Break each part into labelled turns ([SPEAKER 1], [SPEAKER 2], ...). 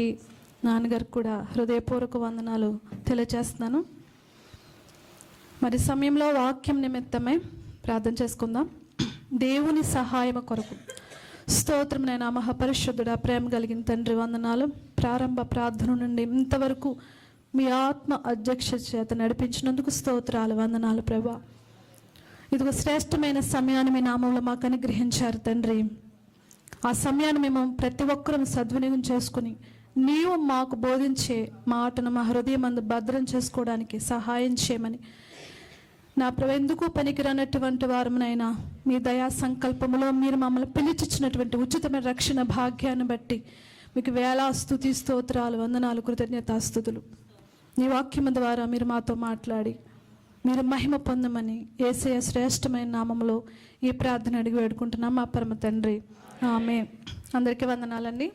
[SPEAKER 1] గారికి, నాన్నగారికి కూడా హృదయపూర్వక వందనాలు తెలియజేస్తున్నాను. మరి సమయంలో వాక్యం నిమిత్తమై ప్రార్థన చేసుకుందాం. దేవుని సహాయం కొరకు స్తోత్రం. నైనా మహాపరిశుద్ధుడా, ప్రేమ కలిగిన తండ్రి, వందనాలు. ప్రారంభ ప్రార్థన నుండి ఇంతవరకు మీ ఆత్మ అధ్యక్ష చేత నడిపించినందుకు స్తోత్రాలు, వందనాలు ప్రభా. ఇదిగో శ్రేష్టమైన సమయాన్ని మీ నామంలో మాకు అనుగ్రహించారు తండ్రి. ఆ సమయాన్ని మేము ప్రతి ఒక్కరూ సద్వినియోగం చేసుకుని నీవు మాకు బోధించే మాటను మా హృదయం అందు భద్రం చేసుకోవడానికి సహాయం చేయమని, నా ప్రభు ఎందుకు పనికిరానటువంటి వారమునైనా మీ దయా సంకల్పములో మీరు మమ్మల్ని పిలిచిచ్చినటువంటి ఉచితమైన రక్షణ భాగ్యాన్ని బట్టి మీకు వేలా స్తుతి స్తోత్రాలు, వందనాలు, కృతజ్ఞతాస్తుతులు. నీ వాక్యం ద్వారా మీరు మాతో మాట్లాడి మీరు మహిమ పొందమని యేసయ్య శ్రేష్టమైన నామములో ఈ ప్రార్థన అడిగి వేడుకుంటున్నాం మా పరమ తండ్రి, ఆమేన్. అందరికీ వందనాలండి.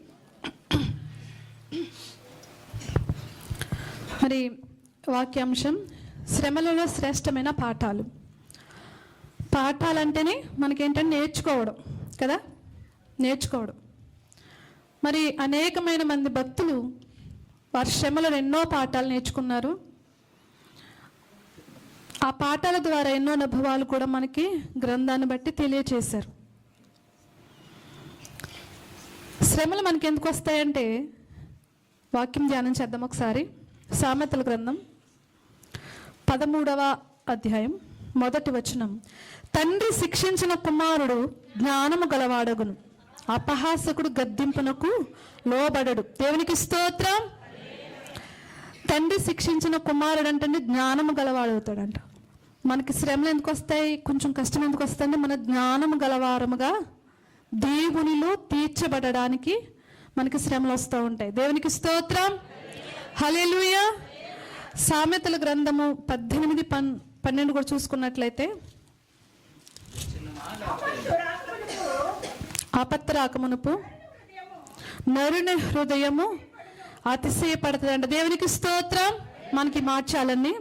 [SPEAKER 1] మరి వాక్యాంశం శ్రమలలో శ్రేష్టమైన పాఠాలు. పాఠాలంటేనే మనకేంటంటే నేర్చుకోవడం కదా, నేర్చుకోవడం. మరి అనేకమైన మంది భక్తులు వారి శ్రమలలో ఎన్నో పాఠాలు నేర్చుకున్నారు. ఆ పాఠాల ద్వారా ఎన్నో అనుభవాలు కూడా మనకి గ్రంథాన్ని బట్టి తెలియచేశారు. శ్రమలు మనకి ఎందుకు వస్తాయంటే, వాక్యం ధ్యానం చేద్దాం ఒకసారి. సామెతల గ్రంథం 13వ అధ్యాయం 1వ వచనం. తండ్రి శిక్షించిన కుమారుడు జ్ఞానము గలవాడగును, అపహాసకుడు గద్దింపునకు లోబడడు. దేవునికి స్తోత్రం. తండ్రి శిక్షించిన కుమారుడు అంటే జ్ఞానము గలవాడవుతాడంట. మనకి శ్రమలు ఎందుకు వస్తాయి, కొంచెం కష్టం ఎందుకు వస్తాయంటే, మన జ్ఞానము గలవారముగా దేవునిలో తీర్చబడడానికి మనకి శ్రమలు వస్తూ ఉంటాయి. దేవునికి స్తోత్రం. హల్లెలూయా. సామెతల గ్రంథము 18-12 కూడా చూసుకున్నట్లయితే, ఆపత్తు రాకమునుపు నరుని హృదయము అతిశయపడుతుందంట. దేవునికి స్తోత్రం. మనకి మార్చాలని,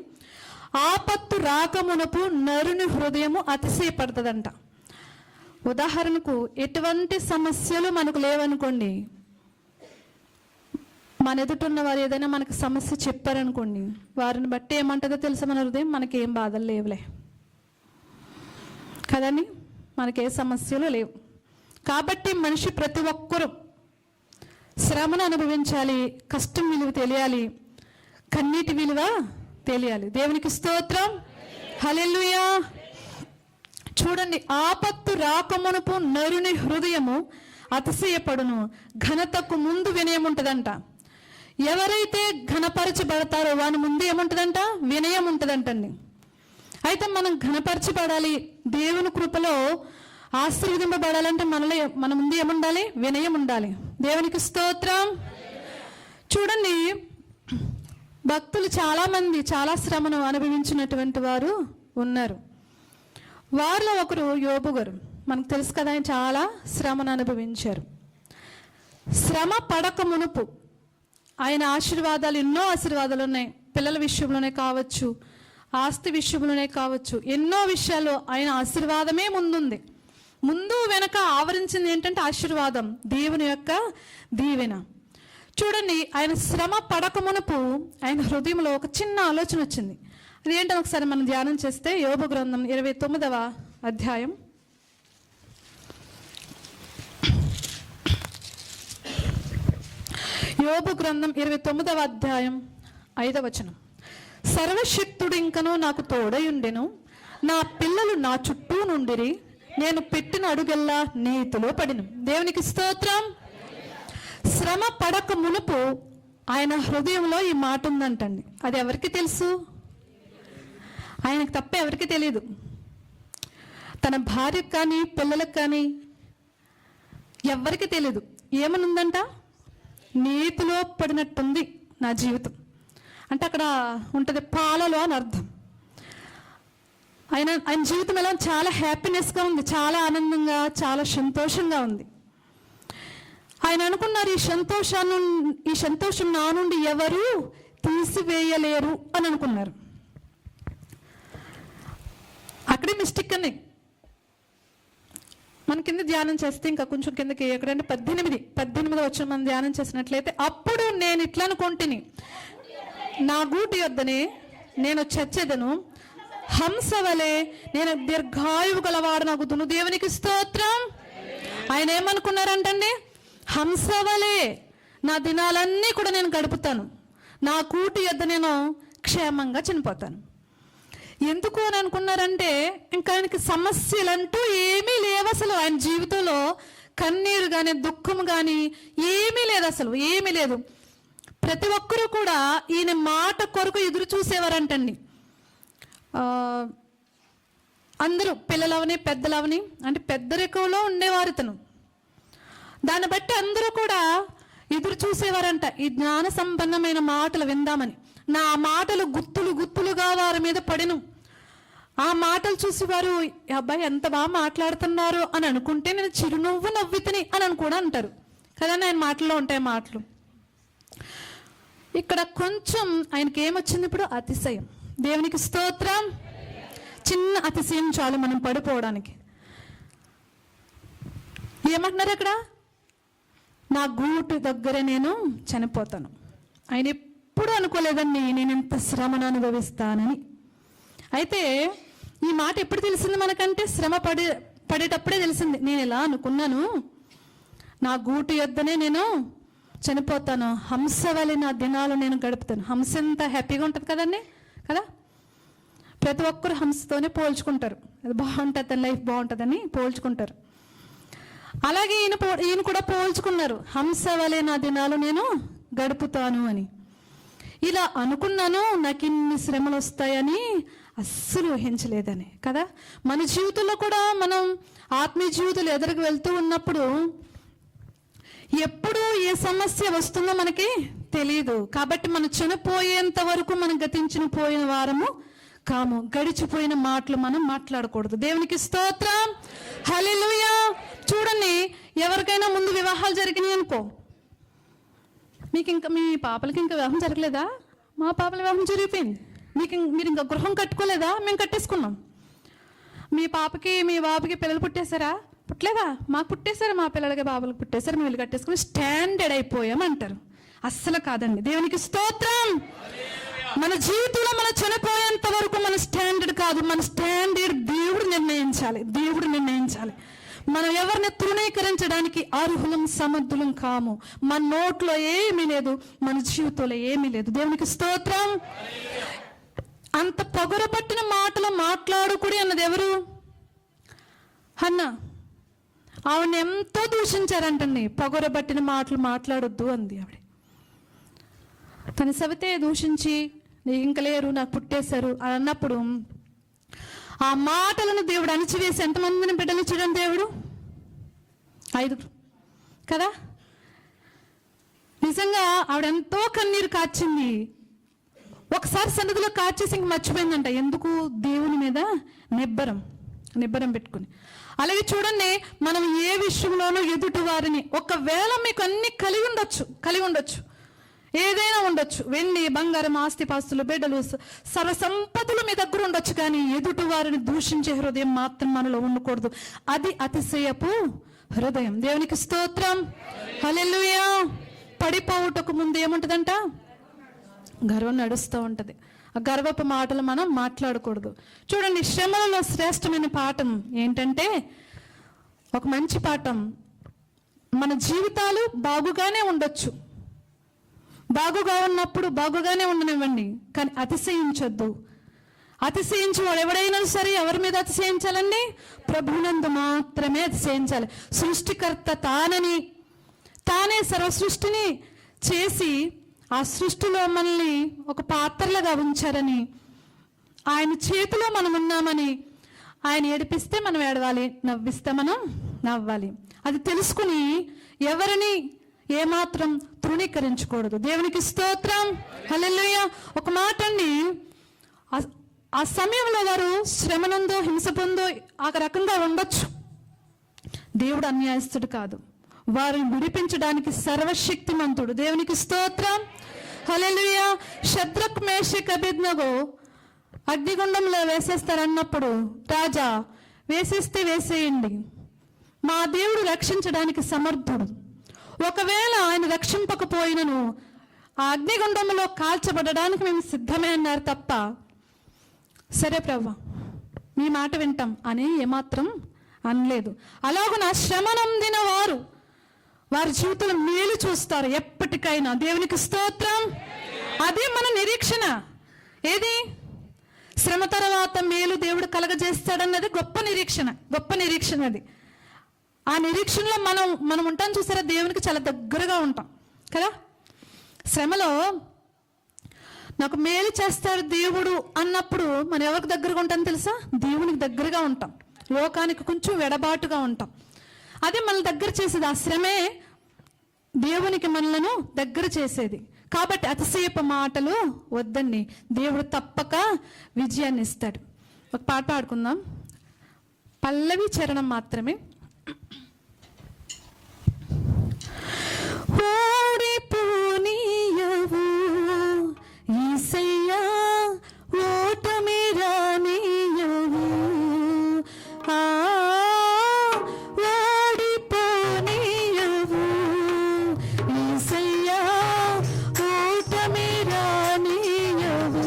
[SPEAKER 1] ఆపత్తు రాకమునుపు నరుని హృదయము అతిశయపడుతుందంట. ఉదాహరణకు ఎటువంటి సమస్యలు మనకు లేవనుకోండి, మన ఎదుటిన్న వారు ఏదైనా మనకు సమస్య చెప్పారనుకోండి, వారిని బట్టి ఏమంటుందో తెలుసా, మన హృదయం మనకి ఏం బాధలు లేవులే కదండి, మనకే సమస్యలు లేవు. కాబట్టి మనిషి ప్రతి ఒక్కరూ శ్రమను అనుభవించాలి, కష్టం విలువ తెలియాలి, కన్నీటి విలువ తెలియాలి. దేవునికి స్తోత్రం. హల్లెలూయా. చూడండి, ఆపత్తు రాకమునుపు నరుని హృదయము అతిశయపడును, ఘనతకు ముందు వినయం ఉంటుందంట. ఎవరైతే ఘనపరచబడతారో వాని ముందు ఏముంటుందంట, వినయం ఉంటుందంటండి. అయితే మనం ఘనపరచబడాలి, దేవుని కృపలో ఆశీర్వదింపబడాలంటే మన ముందు ఏముండాలి, వినయం ఉండాలి. దేవునికి స్తోత్రం. చూడండి, భక్తులు చాలామంది చాలా శ్రమను అనుభవించినటువంటి వారు ఉన్నారు. వారిలో ఒకరు యోబు గారు. మనకు తెలుసు కదా, ఆయన చాలా శ్రమను అనుభవించారు. శ్రమ పడక మునుపు ఆయన ఆశీర్వాదాలు, ఎన్నో ఆశీర్వాదాలు ఉన్నాయి. పిల్లల విషయంలోనే కావచ్చు, ఆస్తి విషయంలోనే కావచ్చు, ఎన్నో విషయాలు ఆయన ఆశీర్వాదమే ముందుంది. ముందు వెనక ఆవరించింది ఏంటంటే ఆశీర్వాదం, దేవుని యొక్క దీవెన. చూడండి, ఆయన శ్రమ పడక మునుపు ఆయన హృదయంలో ఒక చిన్న ఆలోచన వచ్చింది. అదేంటో ఒకసారి మనం ధ్యానం చేస్తే, యోబు గ్రంథం 29వ అధ్యాయం 5వ వచనం. సర్వశక్తుడు ఇంకనూ నాకు తోడయుండెను, నా పిల్లలు నా చుట్టూ నుండిరి, నేను పెట్టిన అడుగెల్లా నీతిలో పడిను. దేవునికి స్తోత్రం. శ్రమ పడక మునుపు ఆయన హృదయంలో ఈ మాట ఉందంటండి. అది ఎవరికి తెలుసు? ఆయనకు తప్ప ఎవరికి తెలియదు. తన భార్యకు కానీ పిల్లలకు కానీ ఎవరికి తెలియదు. ఏమనుందంట, నీతిలో పడినట్టుంది నా జీవితం అంటే. అక్కడ ఉంటుంది పాలలో అని అర్థం. ఆయన జీవితం ఎలా చాలా హ్యాపీనెస్గా ఉంది, చాలా ఆనందంగా, చాలా సంతోషంగా ఉంది. ఆయన అనుకున్నారు, ఈ సంతోషం నా నుండి ఎవరు తీసివేయలేరు అని అనుకున్నారు. అక్కడే మిస్టేక్ అని. మన కింద ధ్యానం చేస్తే ఇంకా కొంచెం కిందకి ఎక్కడంటే 18 వచ్చిన మనం ధ్యానం చేసినట్లయితే, అప్పుడు నేను ఇట్లా అనుకుంటుని, నా గూటి యొద్దనే నేను చచ్చేదను, హంస వలె నేను దీర్ఘాయువు గలవాడు నగుదును. దేవునికి స్తోత్రం. ఆయన ఏమనుకున్నారంటండి? హంస వలె నా దినాలన్నీ కూడా నేను గడుపుతాను, నా కూటి యొద్ద నేను క్షేమంగా చనిపోతాను. ఎందుకు అని అనుకున్నారంటే, ఇంకా ఆయనకి సమస్యలంటూ ఏమీ లేవు అసలు. ఆయన జీవితంలో కన్నీరు కానీ దుఃఖం కానీ ఏమీ లేదు, అసలు ఏమీ లేదు. ప్రతి ఒక్కరూ కూడా ఈయన మాట కొరకు ఎదురు చూసేవారంటండి. అందరూ పిల్లలవని పెద్దలవని, అంటే పెద్దరికంలో ఉండేవారు ఇతను. దాన్ని బట్టి అందరూ కూడా ఎదురు చూసేవారంట, ఈ జ్ఞాన సంపన్నమైన మాటలు విందామని. నా మాటలు గుత్తులుగా వారి మీద పడిను. ఆ మాటలు చూసి వారు, అబ్బాయి ఎంత బాగా మాట్లాడుతున్నారు అని అనుకుంటే నేను చిరునవ్వు నవ్వితిని అని కూడా అంటారు కదా. ఆయన మాటల్లో ఉంటాయి మాటలు. ఇక్కడ కొంచెం ఆయనకి ఏమొచ్చింది ఇప్పుడు? అతిశయం. దేవునికి స్తోత్రం. చిన్న అతిశయం చాలు మనం పడిపోవడానికి. ఏమంటున్నారు అక్కడ? నా గూటి దగ్గర నేను చనిపోతాను. ఆయన ఎప్పుడు అనుకోలేదండి నేను ఇంత శ్రమను అనుభవిస్తానని. అయితే ఈ మాట ఎప్పుడు తెలిసింది మనకంటే? శ్రమ పడేటప్పుడే తెలిసింది. నేను ఎలా అనుకున్నాను, నా గూటి యొద్దనే నేను చనిపోతాను, హంస వలె నా దినాలు నేను గడుపుతాను. హంస ఎంత హ్యాపీగా ఉంటుంది కదండి, కదా. ప్రతి ఒక్కరు హంసతోనే పోల్చుకుంటారు, అది బాగుంటుంది, తన లైఫ్ బాగుంటుందని పోల్చుకుంటారు. అలాగే ఈయన కూడా పోల్చుకున్నారు, హంస వలె నా దినాలు నేను గడుపుతాను అని. ఇలా అనుకున్నాను, నాకు ఇన్ని శ్రమలు వస్తాయని అస్సలు ఊహించలేదని, కదా. మన జీవితంలో కూడా మనం ఆత్మీయ జీవితంలో ఎదురుకు వెళ్తూ ఉన్నప్పుడు ఎప్పుడు ఏ సమస్య వస్తుందో మనకి తెలియదు. కాబట్టి మనం చనిపోయేంత వరకు మనం గతించిన పోయిన వారము కాము. గడిచిపోయిన మాటలు మనం మాట్లాడకూడదు. దేవునికి స్తోత్రం. హల్లెలూయా. చూడండి, ఎవరికైనా ముందు వివాహాలు జరిగినాయి అనుకో, మీ పాపలకి ఇంకా వివాహం జరగలేదా? మా పాపల వివాహం జరిగిపోయింది. మీరు ఇంకా గృహం కట్టుకోలేదా? మేము కట్టేసుకున్నాం. మీ పాపకి మీ బాబుకి పిల్లలు పుట్టేశారా? పుట్టలేదా? మాకు పుట్టేశారు, మా పిల్లలకి బాబులకు పుట్టేశారు, మేము ఇల్లు కట్టేసుకుని స్టాండర్డ్ అయిపోయామంటారు. అస్సలు కాదండి. దేవునికి స్తోత్రం. మన జీవితంలో మనం చనిపోయేంత వరకు మన స్టాండర్డ్ కాదు, మన స్టాండర్డ్ దేవుడు నిర్ణయించాలి. మనం ఎవరిని తృణీకరించడానికి అర్హులం సమర్థులం కాము. మన నోట్లో ఏమీ లేదు, మన జీవితంలో ఏమీ లేదు. దేవునికి స్తోత్రం. అంత పొగరపట్టిన మాటలు మాట్లాడుకుడి అన్నది ఎవరు? హన్నా. ఆవిడని ఎంతో దూషించారంటండి. పొగరబట్టిన మాటలు మాట్లాడొద్దు అంది ఆవిడ. తన సవితే దూషించి, నీకు ఇంక లేరు, నాకు పుట్టేశారు అని అన్నప్పుడు ఆ మాటలను దేవుడు అణిచివేసి ఎంతమందిని బిడ్డలు చూడండి, దేవుడు 5 కదా. నిజంగా ఆవిడ ఎంతో కన్నీరు కార్చింది. ఒకసారి సన్నిధిలో కార్చేసి ఇంక మర్చిపోయిందంట. ఎందుకు? దేవుని మీద నిబ్బరం పెట్టుకుని. అలాగే చూడండి, మనం ఏ విషయంలోనూ ఎదుటి వారిని, ఒకవేళ మీకు అన్ని కలిగి ఉండొచ్చు, ఏదైనా ఉండొచ్చు, వెండి బంగారం ఆస్తి పాస్తులు బిడ్డలు సర్వ సంపదలు మీ దగ్గర ఉండొచ్చు, కానీ ఎదుటి వారిని దూషించే హృదయం మాత్రం మనలో ఉండకూడదు. అది అతిశయపు హృదయం. దేవునికి స్తోత్రం. హల్లెలూయా. పడిపోవుటకు ముందు ఏముంటుందంట? గర్వం నడుస్తూ ఉంటుంది. ఆ గర్వపు మాటలు మనం మాట్లాడకూడదు. చూడండి, శ్రమలలో శ్రేష్టమైన పాఠం ఏంటంటే, ఒక మంచి పాఠం, మన జీవితాలు బాగుగానే ఉండొచ్చు, బాగుగా ఉన్నప్పుడు బాగుగానే ఉండనివ్వండి, కానీ అతిశయించొద్దు. అతిశయించి వాడు ఎవడైనా సరే ఎవరి మీద అతిశయించాలండి? ప్రభునందు మాత్రమే అతిశయించాలి. సృష్టికర్త తానే సర్వ సృష్టిని చేసి ఆ సృష్టిలో మనల్ని ఒక పాత్రలుగా ఉంచారని, ఆయన చేతిలో మనం ఉన్నామని, ఆయన ఏడిపిస్తే మనం ఏడవాలి, నవ్విస్తే మనం నవ్వాలి. అది తెలుసుకుని ఎవరిని ఏమాత్రం తృణీకరించకూడదు. దేవునికి స్తోత్రం. హల్లెలూయా. ఒక మాట అండి, ఆ సమయంలో వారు శ్రమనందో హింస పొందో ఆ రకంగా ఉండొచ్చు. దేవుడు అన్యాయస్తుడు కాదు, వారిని విడిపించడానికి సర్వశక్తిమంతుడు. దేవునికి స్తోత్రం. హల్లెలూయా. షద్రక్ మేషక్ అబేద్నగో అగ్నిగుండంలో వేసేస్తారన్నప్పుడు రాజా వేసేస్తే వేసేయండి, మా దేవుడు రక్షించడానికి సమర్థుడు. ఒకవేళ ఆయన రక్షింపకపోయినను ఆ అగ్నిగుండంలో కాల్చబడడానికి మేము సిద్ధమే అన్నారు తప్ప, సరే ప్రభువా మీ మాట వింటాం అని ఏమాత్రం అనలేదు. అలాగున శ్రమనందిన వారి జీవితంలో మేలు చూస్తారు ఎప్పటికైనా. దేవునికి స్తోత్రం. అదే మన నిరీక్షణ. ఏది? శ్రమ తర్వాత మేలు దేవుడు కలగజేస్తాడన్నది గొప్ప నిరీక్షణ అది. ఆ నిరీక్షణలో మనం ఉంటాం చూసారా, దేవునికి చాలా దగ్గరగా ఉంటాం కదా. శ్రమలో నాకు మేలు చేస్తాడు దేవుడు అన్నప్పుడు మనం ఎవరికి దగ్గరగా ఉంటాం తెలుసా? దేవునికి దగ్గరగా ఉంటాం, లోకానికి కొంచెం వెడబాటుగా ఉంటాం. అదే మన దగ్గర చేసేది, ఆ శ్రమే దేవునికి మనలను దగ్గర చేసేది. కాబట్టి అతిశయపు మాటలు వద్దండి, దేవుడు తప్పక విజయాన్ని ఇస్తాడు. ఒక పాట పాడుకుందాం, పల్లవి చరణం మాత్రమే. ఓడిపోనీయవు యేసయ్యా, ఓటమి రానీయవు. ఓడిపోనీయవు యేసయ్యా, ఓటమి రానీయవు.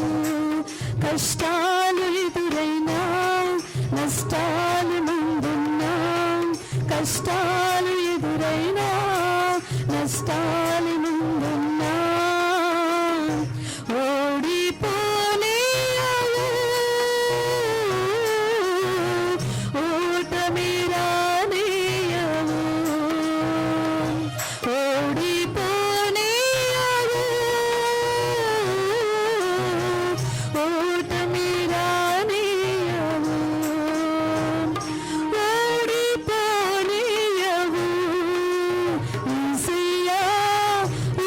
[SPEAKER 1] కష్టాలు ఎదురైనా, నష్టాలు ముందున్నా, కష్టాలు ఎదురైనా, నష్టాలు ముందున్నా, ఓడిపోనీయవు, ఓటమి రానీయవు. ఓడిపోనీయవు, ఓటమి రానీయవు. ఓడిపోనీయవు యేసయ్యా,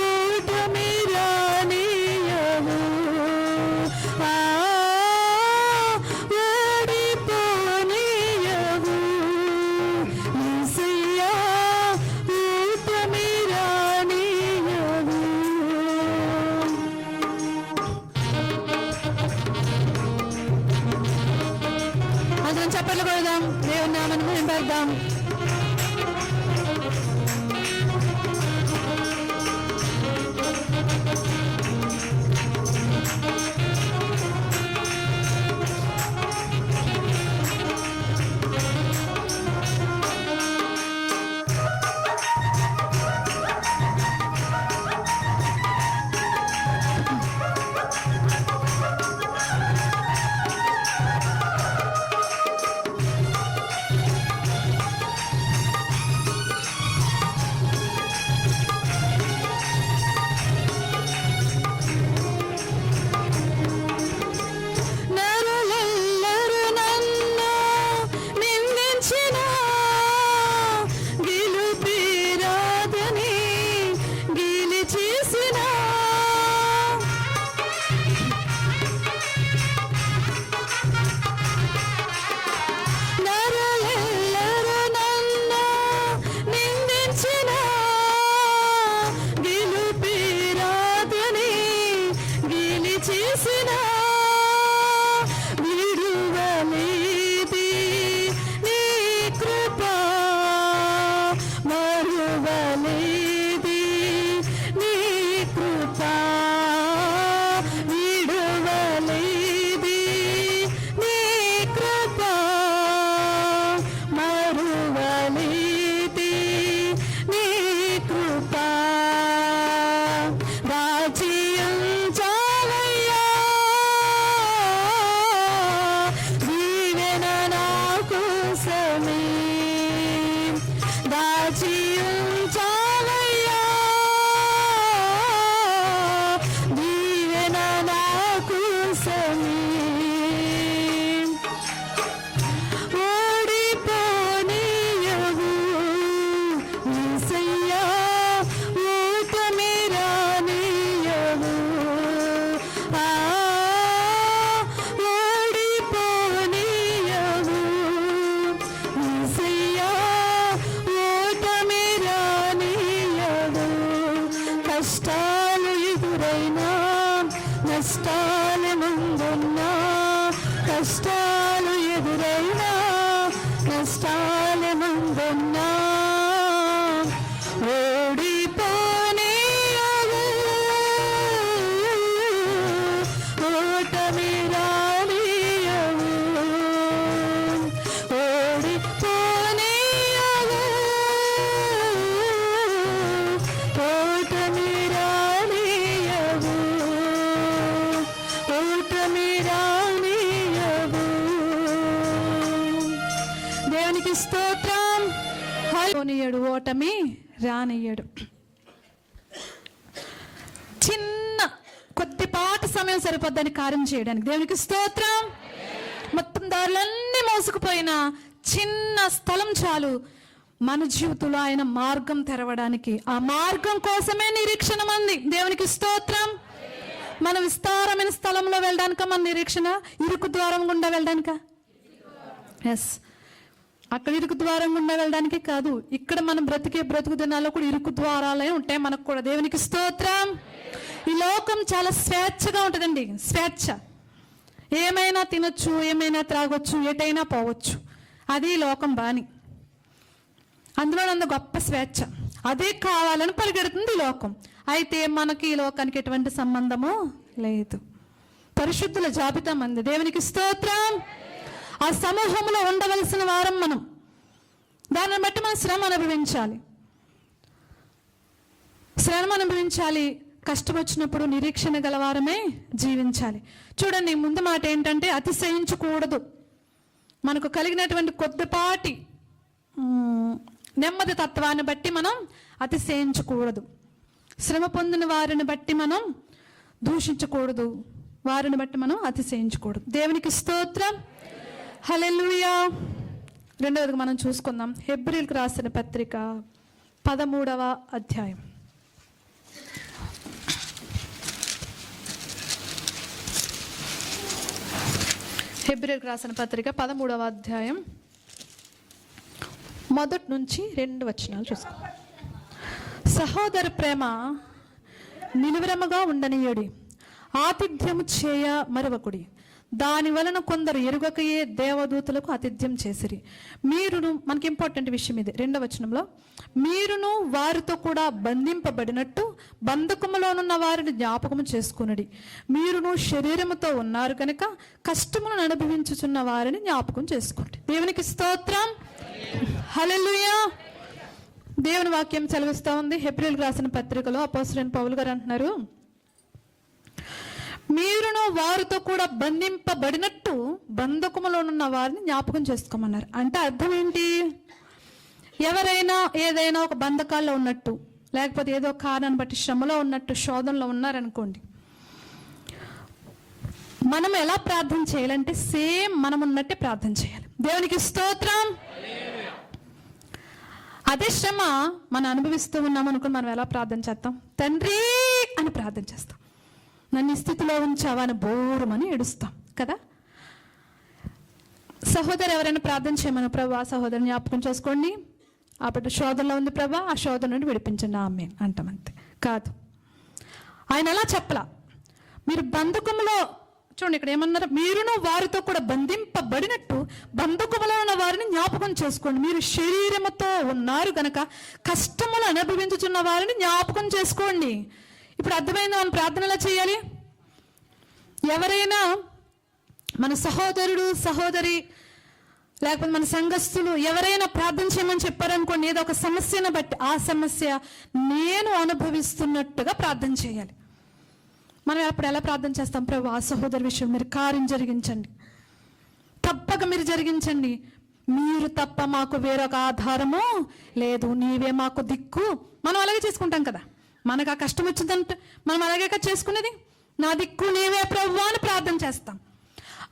[SPEAKER 1] ఓటమి రానీయవు. ఓడిపోనీయవు యేసయ్యా, ఓటమి రానీయవు. అందరం చప్పట్లు కొడదాం, దేవుని నామమును మహిమపరుద్దాం. నరులెల్లరూ నన్ను నిందించినా, గెలుపిరాదని గేలి చేసినా, నరులెల్లరూ నన్ను నిందించినా, గెలుపిరాదని గేలి చేసినా, విడువలేది నీ కృప, మరువలేది నీ కృప, విడువలేది నీ కృప, మరువలేది నీ కృప. రాజ్యం చాలయ్యా, దీవెన నా కోసమే. రాజ్యం చాలయ్యా, దీవెన నా కోసమే. ఓడిపోనీయవు యేసయ్యా, ఓటమి రానీయవు. ఓడిపోనీయవు యేసయ్యా, ఓటమి ఓటమి రానియ్యడు. చిన్న కొద్దిపాటి సమయం సరిపోద్దని కార్యం చేయడానికి. దేవునికి స్తోత్రం. మొత్తం దారులన్నీ మోసుకుపోయిన చిన్న స్థలం చాలు మన జీవితంలో ఆయన మార్గం తెరవడానికి. ఆ మార్గం కోసమే నిరీక్షణ మంది. దేవునికి స్తోత్రం. మన విస్తారమైన స్థలంలో వెళ్ళడానిక మన నిరీక్షణ? ఇరుకు ద్వారం గుండా వెళ్ళడానిక? ఎస్, అక్కడ ఇరుకు ద్వారం గుండా వెళ్ళడానికి కాదు. ఇక్కడ మనం బ్రతుకు దినాల్లో కూడా ఇరుకు ద్వారాలే ఉంటాయి మనకు కూడా. దేవునికి స్తోత్రం. ఈ లోకం చాలా స్వేచ్ఛగా ఉంటుందండి. స్వేచ్ఛ. ఏమైనా తినొచ్చు, ఏమైనా త్రాగొచ్చు, ఎటైనా పోవచ్చు. అది లోకం బాని. అందులో అంత గొప్ప స్వేచ్ఛ. అదే కావాలని పరిగెడుతుంది ఈ లోకం. అయితే మనకి ఈ లోకానికి ఎటువంటి సంబంధము లేదు. పరిశుద్ధుల జాబితా మంది. దేవునికి స్తోత్రం. ఆ సమూహంలో ఉండవలసిన వారం మనం. దాన్ని బట్టి మనం శ్రమ అనుభవించాలి. శ్రమ అనుభవించాలి. కష్టం వచ్చినప్పుడు నిరీక్షణ గలవారమే జీవించాలి. చూడండి, ముందు మాట ఏంటంటే అతిశయించకూడదు. మనకు కలిగినటువంటి కొద్దిపాటి నెమ్మది తత్వాన్ని బట్టి మనం అతిశయించకూడదు. శ్రమ పొందిన వారిని బట్టి మనం దూషించకూడదు. వారిని బట్టి మనం అతిశయించకూడదు. దేవునికి స్తోత్రం. హల్లెలూయా. రెండవదిగా మనం చూసుకుందాం హెబ్రీయులకు రాసిన పత్రిక 13వ అధ్యాయం. హెబ్రీయులకు రాసిన పత్రిక 13వ అధ్యాయం 1 నుంచి 2 వచనాలు చూసుకో. సహోదర ప్రేమ నిలువరముగా ఉండనీయుడి, ఆతిథ్యము చేయ మరవకుడి. దాని వలన కొందరు ఎరుగకయే దేవదూతలకు ఆతిథ్యం చేసిరి. మీరును, మనకి ఇంపార్టెంట్ విషయం ఇది 2వ వచనంలో, మీరును వారితో కూడా బంధింపబడినట్టు బంధకములోనున్న వారిని జ్ఞాపకము చేసుకునడి. మీరును శరీరముతో ఉన్నారు కనుక కష్టములను అనుభవించుచున్న వారిని జ్ఞాపకం చేసుకోండి. దేవునికి స్తోత్రం. హల్లెలూయా. దేవుని వాక్యం సెలవిస్తూ ఉంది. హెబ్రీయులకు రాసిన పత్రికలో అపోస్తలుడైన పౌలు గారు అంటున్నారు, మీరును వారితో కూడా బంధింపబడినట్టు బంధకములోనున్న వారిని జ్ఞాపకం చేసుకోమన్నారు. అంటే అర్థం ఏంటి? ఎవరైనా ఏదైనా ఒక బంధకాల్లో ఉన్నట్టు, లేకపోతే ఏదో కారణాన్ని బట్టి శ్రమలో ఉన్నట్టు, శోధనలో ఉన్నారనుకోండి, మనం ఎలా ప్రార్థన చేయాలంటే సేమ్ మనం ఉన్నట్టే ప్రార్థన చేయాలి. దేవునికి స్తోత్రం. అదే శ్రమ మనం అనుభవిస్తూ ఉన్నాం అనుకుని మనం ఎలా ప్రార్థన చేస్తాం? తండ్రి అని ప్రార్థన చేస్తాం. నన్ను ఈ స్థితిలో ఉంచావా అని బోరుమని ఏడుస్తాం కదా. సహోదరు ఎవరైనా ప్రార్థన చేయమని, ప్రభు ఆ సహోదరుని జ్ఞాపకం చేసుకోండి, ఆ బిడ్డ శోధనలో ఉంది ప్రభా, ఆ శోధన నుండి విడిపించండి ఆమేన్ అంటాం. అంతే కాదు. ఆయన అలా చెప్పలా. మీరు బంధకములో చూడండి, ఇక్కడ ఏమన్నారు? మీరును వారితో కూడా బంధింపబడినట్టు బంధకములో ఉన్న వారిని జ్ఞాపకం చేసుకోండి. మీరు శరీరముతో ఉన్నారు కనుక కష్టములు అనుభవించుచున్న వారిని జ్ఞాపకం చేసుకోండి. ఇప్పుడు అర్థమైంది మనం ప్రార్థన ఎలా చేయాలి? ఎవరైనా మన సహోదరుడు, సహోదరి, లేకపోతే మన సంఘస్థులు ఎవరైనా ప్రార్థన చేయమని చెప్పారనుకోండి, ఏదో ఒక సమస్యను బట్టి, ఆ సమస్య నేను అనుభవిస్తున్నట్టుగా ప్రార్థన చేయాలి. మనం అప్పుడు ఎలా ప్రార్థన చేస్తాం? ప్రభు ఆ సహోదరి విషయం మీరు కార్యం జరిగించండి, తప్పక మీరు జరిగించండి. మీరు తప్ప మాకు వేరొక ఆధారము లేదు, నీవే మాకు దిక్కు. మనం అలాగే చేసుకుంటాం కదా. మనకు ఆ కష్టం వచ్చిందంటే మనం అలాగే చేసుకునేది. నా దిక్కు నీవే ప్రభు అని ప్రార్థన చేస్తాం.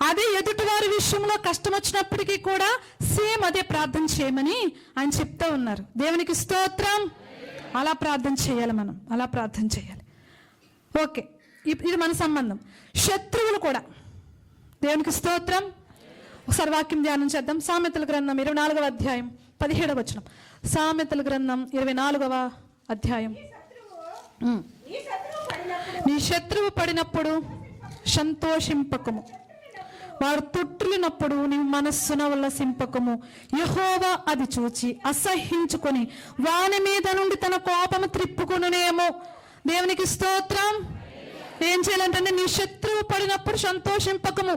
[SPEAKER 1] అదే ఎదుటి వారి విషయంలో కష్టం వచ్చినప్పటికీ కూడా సేమ్ అదే ప్రార్థన చేయమని ఆయన చెప్తూ ఉన్నారు. దేవునికి స్తోత్రం. అలా ప్రార్థన చేయాలి మనం, అలా ప్రార్థన చేయాలి. ఓకే, ఇది మన సంబంధం. శత్రువులు కూడా. దేవునికి స్తోత్రం. ఒకసారి వాక్యం ధ్యానం చేద్దాం. సామెతల గ్రంథం 24వ అధ్యాయం 17వ వచనం. సామెతల గ్రంథం 24వ అధ్యాయం. నీ శత్రువు పడినప్పుడు సంతోషింపకము, వారు తొట్టిల్లినప్పుడు నీ మనస్సున ఉల్లసింపకము. యెహోవా అది చూచి అసహ్యించుకొని వాని మీద నుండి తన కోపము త్రిప్పుకొనునేమో. దేవునికి స్తోత్రం. ఏం చేయాలంటే నీ శత్రువు పడినప్పుడు సంతోషింపకము.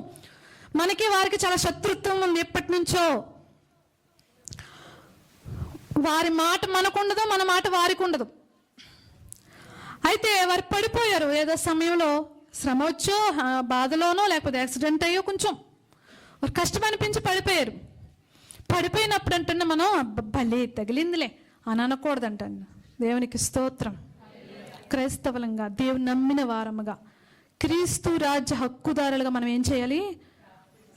[SPEAKER 1] మనకి వారికి చాలా శత్రుత్వం ఉంది ఎప్పటి నుంచో. వారి మాట మనకుండదు, మన మాట వారికి ఉండదు. అయితే వారు పడిపోయారు ఏదో సమయంలో, శ్రమ వచ్చో, బాధలోనో, లేకపోతే యాక్సిడెంట్ అయ్యో, కొంచెం వారు కష్టం అనిపించి పడిపోయారు. పడిపోయినప్పుడు అంటే మనం భలే తగిలిందిలే, అని అనకూడదంటండి. దేవునికి స్తోత్రం. క్రైస్తవులంగా, దేవుని నమ్మిన వారముగా, క్రీస్తు రాజ్య హక్కుదారులుగా మనం ఏం చేయాలి?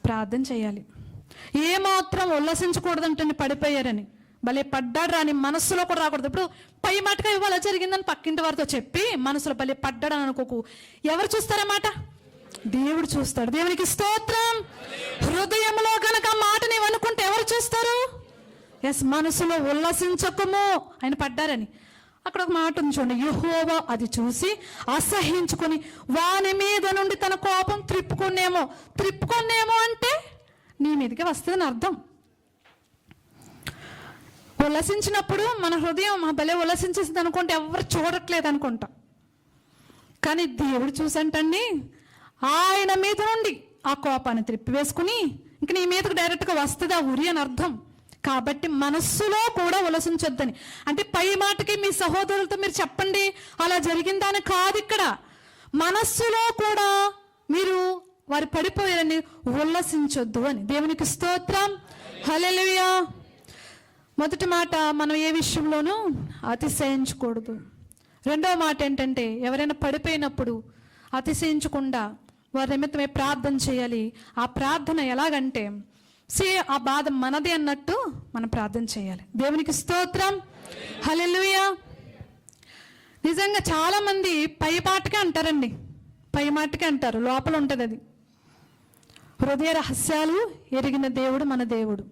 [SPEAKER 1] ప్రార్థన చేయాలి. ఏమాత్రం ఉల్లసించకూడదంటండి. పడిపోయారని, భలే పడ్డాడు రాని మనస్సులో కూడా రాకూడదు. ఇప్పుడు పై మాటగా ఇవాళ జరిగిందని పక్కింటి వారితో చెప్పి మనసులో భలే పడ్డాడని అనుకోకు. ఎవరు చూస్తారన్నమాట? దేవుడు చూస్తాడు. దేవునికి స్తోత్రం. హృదయంలో కనుక మాట నీవు అనుకుంటే ఎవరు చూస్తారు? ఎస్, మనసులో ఉల్లసించకము, ఆయన పడ్డారని. అక్కడ ఒక మాట ఉంది చూడండి, యెహోవా అది చూసి అసహించుకుని వాని మీద నుండి తన కోపం త్రిప్పుకునేమో అంటే నీ మీదకి వస్తుందని అర్థం. ఉల్లసించినప్పుడు మన హృదయం భలే ఉల్లసించేసింది అనుకుంటే ఎవరు చూడట్లేదు అనుకుంటాం. కానీ దేవుడు చూసంటండి ఆయన మీద నుండి ఆ కోపాన్ని త్రిప్పివేసుకుని ఇంక నీ మీదకు డైరెక్ట్గా వస్తుంది ఆ ఉరి అని అర్థం. కాబట్టి మనస్సులో కూడా ఉలసించొద్దని. అంటే పై మాటకి మీ సహోదరులతో మీరు చెప్పండి అలా జరిగిందని కాదు. ఇక్కడ మనస్సులో కూడా మీరు వారు పడిపోయారని ఉల్లసించొద్దు అని. దేవునికి స్తోత్రం. హల్లెలూయా. మొదటి మాట, మనం ఏ విషయంలోనూ అతిశయించకూడదు. రెండవ మాట ఏంటంటే, ఎవరైనా పడిపోయినప్పుడు అతిశయించకుండా వారి నిమిత్తమే ప్రార్థన చేయాలి. ఆ ప్రార్థన ఎలాగంటే, ఆ బాధ మనది అన్నట్టు మనం ప్రార్థన చేయాలి. దేవునికి స్తోత్రం. హల్లెలూయా. నిజంగా చాలా మంది పై మాటకే అంటారండి, పై మాటకే అంటారు, లోపల ఉంటుంది అది. హృదయ రహస్యాలు ఎరిగిన దేవుడు మన దేవుడు.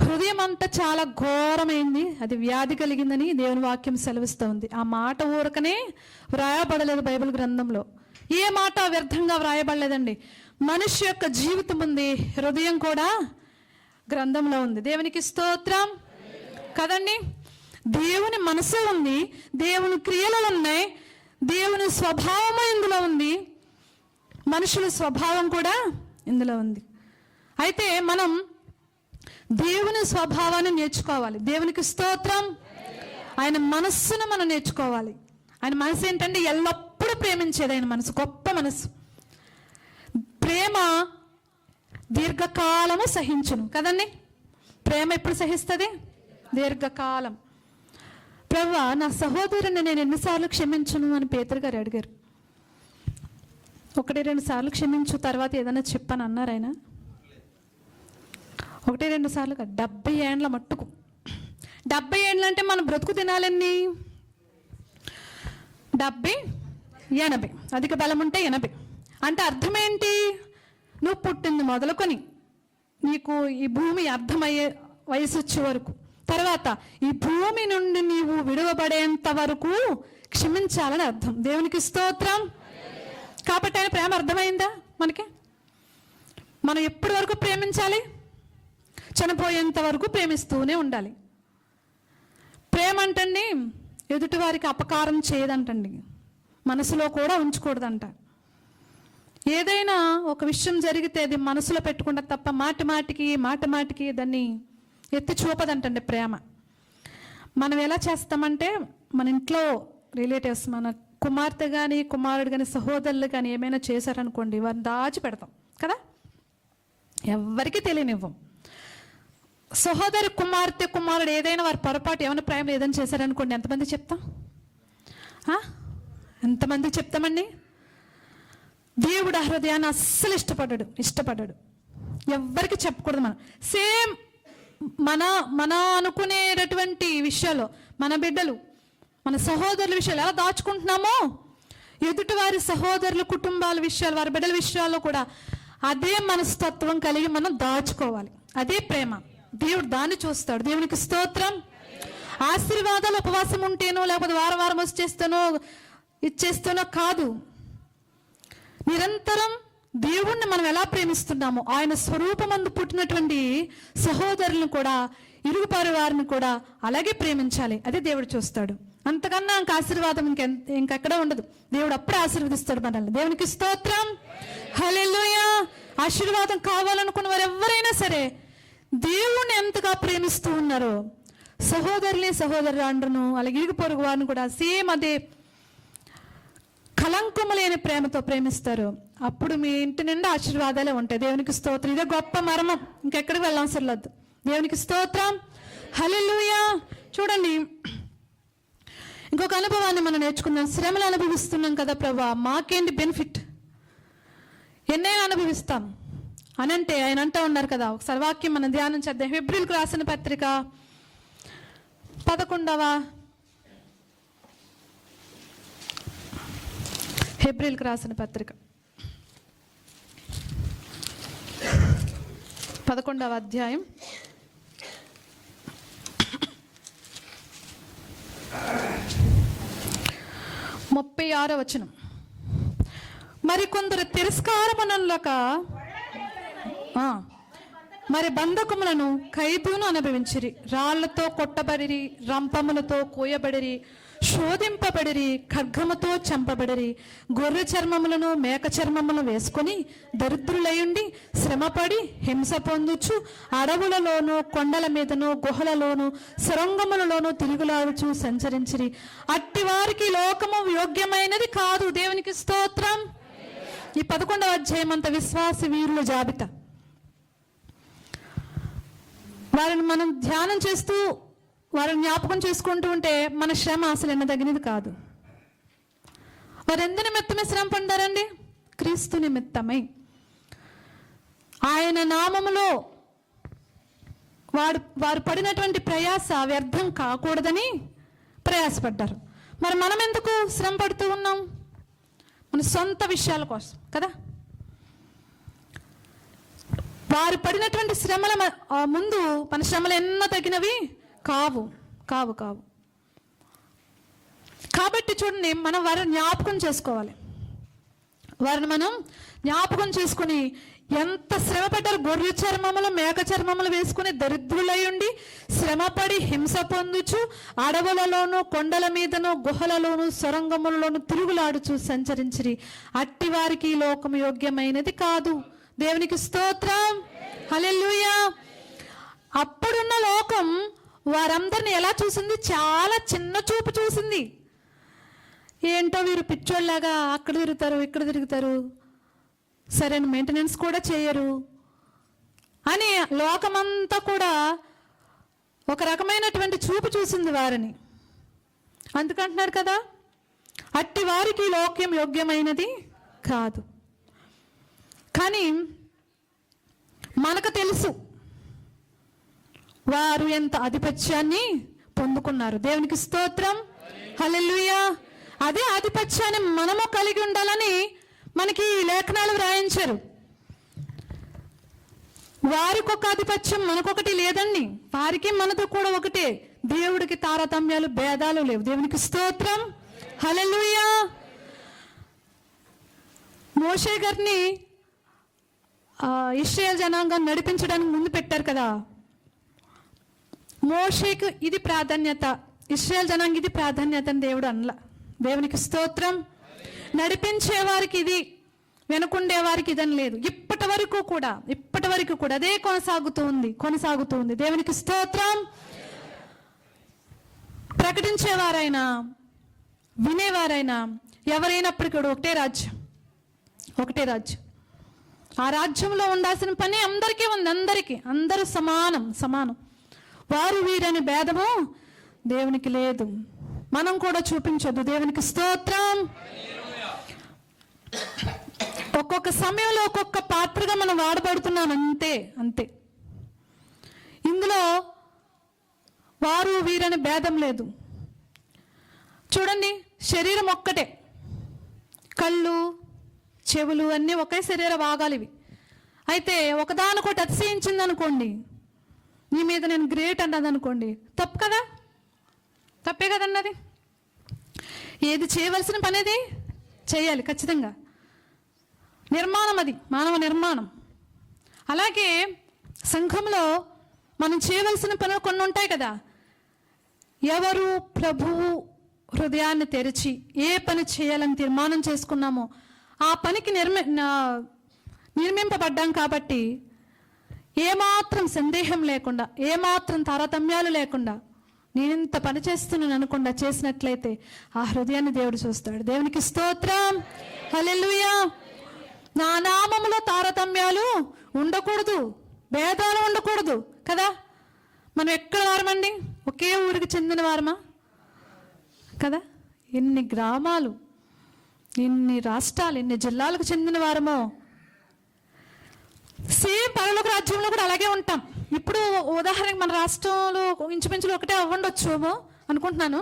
[SPEAKER 1] హృదయం అంతా చాలా ఘోరమైంది, అది వ్యాధి కలిగిందని దేవుని వాక్యం సెలవిస్తూ ఉంది. ఆ మాట ఊరకనే వ్రాయబడలేదు బైబిల్ గ్రంథంలో. ఏ మాట వ్యర్థంగా వ్రాయబడలేదండి. మనిషి యొక్క జీవితం ఉంది, హృదయం కూడా గ్రంథంలో ఉంది. దేవునికి స్తోత్రం కదండి. దేవుని మనసు ఉంది, దేవుని క్రియలు ఉన్నాయి, దేవుని స్వభావం ఇందులో ఉంది, మనుషుల స్వభావం కూడా ఇందులో ఉంది. అయితే మనం దేవుని స్వభావాన్ని నేర్చుకోవాలి. దేవునికి స్తోత్రం. ఆయన మనస్సును మనం నేర్చుకోవాలి. ఆయన మనసు ఏంటంటే ఎల్లప్పుడూ ప్రేమించేది. ఆయన మనసు గొప్ప మనసు. ప్రేమ దీర్ఘకాలము సహించును కదండి. ప్రేమ ఎప్పుడు సహిస్తుంది? దీర్ఘకాలం. ప్రభువా, నా సహోదరుని నేను ఎన్నిసార్లు క్షమించును అని పేతురు గారు అడిగారు. 1-2 సార్లు క్షమించు, తర్వాత ఏదైనా చెప్పని అన్నారు ఆయన. 1-2 సార్లు కాదు, 70 ఏండ్ల మట్టుకు. 70 ఏండ్లు అంటే మనం బ్రతుకు తినాలన్నీ 70-80, అధిక బలం ఉంటే 80. అంటే అర్థం ఏంటి? నువ్వు పుట్టింది మొదలుకొని నీకు ఈ భూమి అర్థమయ్యే వయసు వచ్చే వరకు, తర్వాత ఈ భూమి నుండి నీవు విడువబడేంత వరకు క్షమించాలని అర్థం. దేవునికి స్తోత్రం. కాబట్టి ఆయన ప్రేమ అర్థమైందా మనకి? మనం ఎప్పటి వరకు ప్రేమించాలి? చనిపోయేంత వరకు ప్రేమిస్తూనే ఉండాలి. ప్రేమ అంటండి ఎదుటి వారికి అపకారం చేయదంటండి, మనసులో కూడా ఉంచకూడదంట. ఏదైనా ఒక విషయం జరిగితే అది మనసులో పెట్టుకుంటా తప్ప మాటి మాటికి దాన్ని ఎత్తి చూపదంటండి ప్రేమ. మనం ఎలా చేస్తామంటే, మన ఇంట్లో రిలేటివ్స్, మన కుమార్తె కానీ కుమారుడు కానీ సహోదరులు కానీ ఏమైనా చేశారనుకోండి, వారిని దాచి పెడతాం కదా, ఎవరికి తెలియనివ్వం. సహోదరి కుమార్తె కుమారుడు ఏదైనా వారి పొరపాటు ఏమైనా ప్రేమ ఏదైనా చేశారనుకోండి, ఎంతమంది చెప్తాం? ఎంతమంది చెప్తామండి? దేవుడు ఆ హృదయాన్ని అస్సలు ఇష్టపడ్డాడు. ఎవ్వరికి చెప్పకూడదు. మనం సేమ్ మన అనుకునేటటువంటి విషయాల్లో, మన బిడ్డలు, మన సహోదరుల విషయాలు ఎలా దాచుకుంటున్నామో, ఎదుటి వారి సహోదరుల కుటుంబాల విషయాలు, వారి బిడ్డల విషయాల్లో కూడా అదే మనస్తత్వం కలిగి మనం దాచుకోవాలి. అదే ప్రేమ. దేవుడు దాన్ని చూస్తాడు. దేవునికి స్తోత్రం. ఆశీర్వాదాలు ఉపవాసం ఉంటేనో లేకపోతే వారం వచ్చేస్తానో ఇచ్చేస్తానో కాదు. నిరంతరం దేవుణ్ణి మనం ఎలా ప్రేమిస్తున్నామో, ఆయన స్వరూపమందు పుట్టినటువంటి సహోదరులను కూడా, ఇరుగుపారు వారిని కూడా అలాగే ప్రేమించాలి. అదే దేవుడు చూస్తాడు. అంతకన్నా ఇంక ఆశీర్వాదం ఇంకెక్కడ ఉండదు. దేవుడు అప్పుడే ఆశీర్వదిస్తాడు మనల్ని. దేవునికి స్తోత్రం. హల్లెలూయా. ఆశీర్వాదం కావాలనుకున్న వారు ఎవరైనా సరే దేవుణ్ణి ఎంతగా ప్రేమిస్తూ ఉన్నారో, సహోదరులను అలాగే ఇరుగు పొరుగు వారిని కూడా సేమ్ అదే కలంకము లేని ప్రేమతో ప్రేమిస్తారు. అప్పుడు మీ ఇంటి నిండా ఆశీర్వాదాలే ఉంటాయి. దేవునికి స్తోత్రం. ఇదే గొప్ప మర్మం, ఇంకెక్కడికి వెళ్ళవసరం లేదు. దేవునికి స్తోత్రం. హల్లెలూయా. చూడండి, ఇంకొక అనుభవాన్ని మనం నేర్చుకుందాం. శ్రమలు అనుభవిస్తున్నాం కదా ప్రభా, మాకేంటి బెనిఫిట్? ఎన్నైనా అనుభవిస్తాం అని అంటే ఆయన అంటూ ఉన్నారు కదా. ఒకసారి వాక్యం మనం ధ్యానం చేద్దాం. హెబ్రీయులకు రాసిన పత్రిక 11వ హెబ్రీయులకు రాసిన పత్రిక 11వ అధ్యాయం 36వ వచనం. మరి కొందరు తిరస్కారమునొల్లక మరి బంధకములను ఖైదును అనుభవించిరి, రాళ్లతో కొట్టబడిరి, రంపములతో కోయబడిరి, శోధింపబడిరి, ఖడ్గముతో చంపబడిరి, గొర్రె చర్మములను మేక చర్మములను వేసుకొని దరిద్రులయుండి శ్రమపడి హింస పొందుచు అడవులలోను కొండల మీదను గుహలలోను సొరంగములలోను తిరుగులాడుచు సంచరించిరి. అట్టి వారికి లోకము యోగ్యమైనది కాదు. దేవునికి స్తోత్రం. ఈ 11వ అధ్యాయం అంత విశ్వాస వీరుల జాబితా. వారిని మనం ధ్యానం చేస్తూ వారిని జ్ఞాపకం చేసుకుంటూ ఉంటే మన శ్రమ అసలు ఎన్నదగినది కాదు. వారు ఎందు నిమిత్తమే శ్రమ పొందారండి? క్రీస్తు నిమిత్తమై. ఆయన నామములో వారు పడినటువంటి ప్రయాస వ్యర్థం కాకూడదని ప్రయాసపడ్డారు. మరి మనం ఎందుకు శ్రమ పడుతూ ఉన్నాం? మన సొంత విషయాల కోసం కదా. వారు పడినటువంటి శ్రమల ముందు మన శ్రమలు ఎన్నో తగినవి కావు కావు కావు కాబట్టి చూడండి, మనం వారిని జ్ఞాపకం చేసుకోవాలి. వారిని మనం జ్ఞాపకం చేసుకుని ఎంత శ్రమపడ్డారు. గొర్రె చర్మములు మేక చర్మములు వేసుకుని దరిద్రులై ఉండి శ్రమపడి హింస పొందుచు అడవులలోను కొండల మీదను గుహలలోను సొరంగములలోను తిరుగులాడుచు సంచరించిరి. అట్టి వారికి ఈ లోకము యోగ్యమైనది కాదు. దేవునికి స్తోత్రం. హల్లెలూయా. అప్పుడున్న లోకం వారందరిని ఎలా చూసింది? చాలా చిన్న చూపు చూసింది. ఏంటో వీరు పిచ్చోళ్ళలాగా అక్కడ తిరుగుతారు, ఇక్కడ తిరుగుతారు, సరైన మెయింటెనెన్స్ కూడా చేయరు అని లోకమంతా కూడా ఒక రకమైనటువంటి చూపు చూసింది వారిని. అందుకంటున్నారు కదా, అట్టి వారికి లోక్యం యోగ్యమైనది కాదు. కానీ మనకు తెలుసు వారు ఎంత ఆధిపత్యాన్ని పొందుకున్నారు. దేవునికి స్తోత్రం. హల్లెలూయా. అదే ఆధిపత్యాన్ని మనము కలిగి ఉండాలని మనకి లేఖనాలు వ్రాయించారు. వారికి ఒక ఆధిపత్యం, మనకొకటి లేదండి. వారికి మనతో కూడా ఒకటే. దేవుడికి తారతమ్యాలు భేదాలు లేవు. దేవునికి స్తోత్రం. హల్లెలూయా. మోషే గారిని ఇశ్రాయేల్ జనాంగం నడిపించడానికి ముందు పెట్టారు కదా. మోషేకు ఇది ప్రాధాన్యత, ఇశ్రాయేల్ జనాంగం ఇది ప్రాధాన్యత అని దేవుడు అనలా. దేవునికి స్తోత్రం. నడిపించే వారికి ఇది, వెనుకుండే వారికి ఇదని లేదు. ఇప్పటి వరకు కూడా అదే కొనసాగుతూ ఉంది. దేవునికి స్తోత్రం. ప్రకటించేవారైనా వినేవారైనా ఎవరైనప్పటికీ కూడా ఒకటే రాజ్యం. ఆ రాజ్యంలో ఉండాల్సిన పని అందరికీ ఉంది. అందరూ సమానం. వారు వీరని భేదము దేవునికి లేదు. మనం కూడా చూపించొద్దు. దేవునికి స్తోత్రం. ఒక్కొక్క సమయంలో ఒక్కొక్క పాత్రగా మనం వాడబడుతున్నాం, అంతే. ఇందులో వారు వీరని భేదం లేదు. చూడండి, శరీరం ఒక్కటే. కళ్ళు చెవులు అన్నీ ఒకే శరీర భాగాలు ఇవి. అయితే ఒకదానికొకటి అతిశయించింది అనుకోండి, నీ మీద నేను గ్రేట్ అన్నది అనుకోండి, తప్పే కదన్నది. ఏది చేయవలసిన పని అది చేయాలి ఖచ్చితంగా. నిర్మాణం అది, మానవ నిర్మాణం. అలాగే సంఘంలో మనం చేయవలసిన పనులు కొన్ని ఉంటాయి కదా. ఎవరు ప్రభువు హృదయాన్ని తెరిచి ఏ పని చేయాలని తీర్మానం చేసుకున్నామో ఆ పనికి నిర్మింపబడ్డాం కాబట్టి ఏమాత్రం సందేహం లేకుండా, ఏమాత్రం తారతమ్యాలు లేకుండా నేనింత పని చేస్తున్నాను అనకుండా చేసినట్లయితే ఆ హృదయాన్ని దేవుడు చూస్తాడు. దేవునికి స్తోత్రం. హల్లెలూయా. నా నామములో తారతమ్యాలు ఉండకూడదు, భేదాలు ఉండకూడదు కదా. మనం ఎక్కడ వారమండి? ఒకే ఊరికి చెందిన వారమా కదా? ఎన్ని గ్రామాలు, ఎన్ని రాష్ట్రాలు, ఎన్ని జిల్లాలకు చెందిన వారమో. సేమ్ పరలోక రాజ్యంలో కూడా అలాగే ఉంటాం. ఇప్పుడు ఉదాహరణకి మన రాష్ట్రంలో ఇంచుమించులు ఒకటే అవ్వండొచ్చేమో అనుకుంటున్నాను,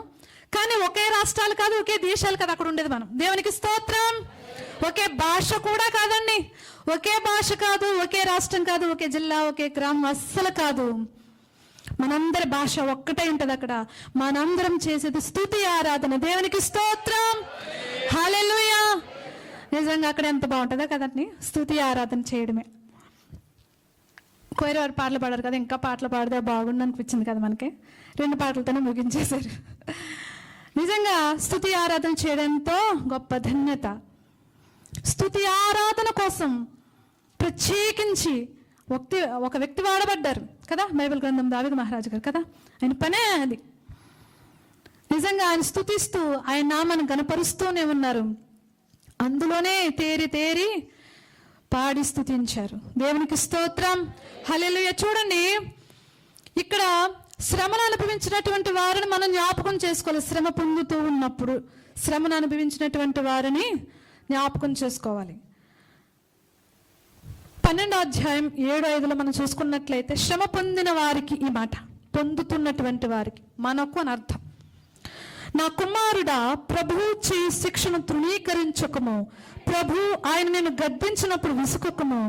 [SPEAKER 1] కానీ ఒకే రాష్ట్రాలు కాదు, ఒకే దేశాలు కాదు అక్కడ ఉండేది మనం. దేవునికి స్తోత్రం. ఒకే భాష కూడా కాదండి, ఒకే భాష కాదు, ఒకే రాష్ట్రం కాదు, ఒకే జిల్లా, ఒకే గ్రామం అస్సలు కాదు. మనందరి భాష ఒక్కటే ఉంటుంది అక్కడ. మనందరం చేసేది స్తుతి ఆరాధన. దేవునికి స్తోత్రం. హల్లెలూయా. నిజంగా అక్కడ ఎంత బాగుంటుందో కదండి స్తుతి ఆరాధన చేయడమే. కోయిర వారు పాటలు పాడారు కదా, ఇంకా పాటలు పాడితే బాగుండు అనిపించింది కదా మనకి. 2 పాటలతోనే ముగించేశారు. నిజంగా స్తుతి ఆరాధన చేయడంతో గొప్ప ధన్యత. స్తుతి ఆరాధన కోసం ప్రత్యేకించి ఒక వ్యక్తి వాడబడ్డారు కదా, బైబిల్ గ్రంథం దావీదు మహారాజు గారు కదా. ఆయన పనే అది. నిజంగా ఆయన స్తుతిస్తూ ఆయన నామాన్ని గణపరుస్తూనే ఉన్నారు. అందులోనే తేరి పాడి స్తుతించారు. దేవునికి స్తోత్రం. హల్లెలూయా. చూడండి, ఇక్కడ శ్రమను అనుభవించినటువంటి వారిని మనం జ్ఞాపకం చేసుకోవాలి. శ్రమ పొందుతూ ఉన్నప్పుడు శ్రమను అనుభవించినటువంటి వారిని జ్ఞాపకం చేసుకోవాలి. 12వ అధ్యాయం 7-5 మనం చూసుకున్నట్లయితే, శ్రమ పొందిన వారికి, ఈ మాట పొందుతున్నటువంటి వారికి, మనకు అని అర్థం. నా కుమారుడా, ప్రభువు చేయి శిక్షను తృణీకరించకము, ప్రభు ఆయన నేను గద్దించినప్పుడు విసుకకము.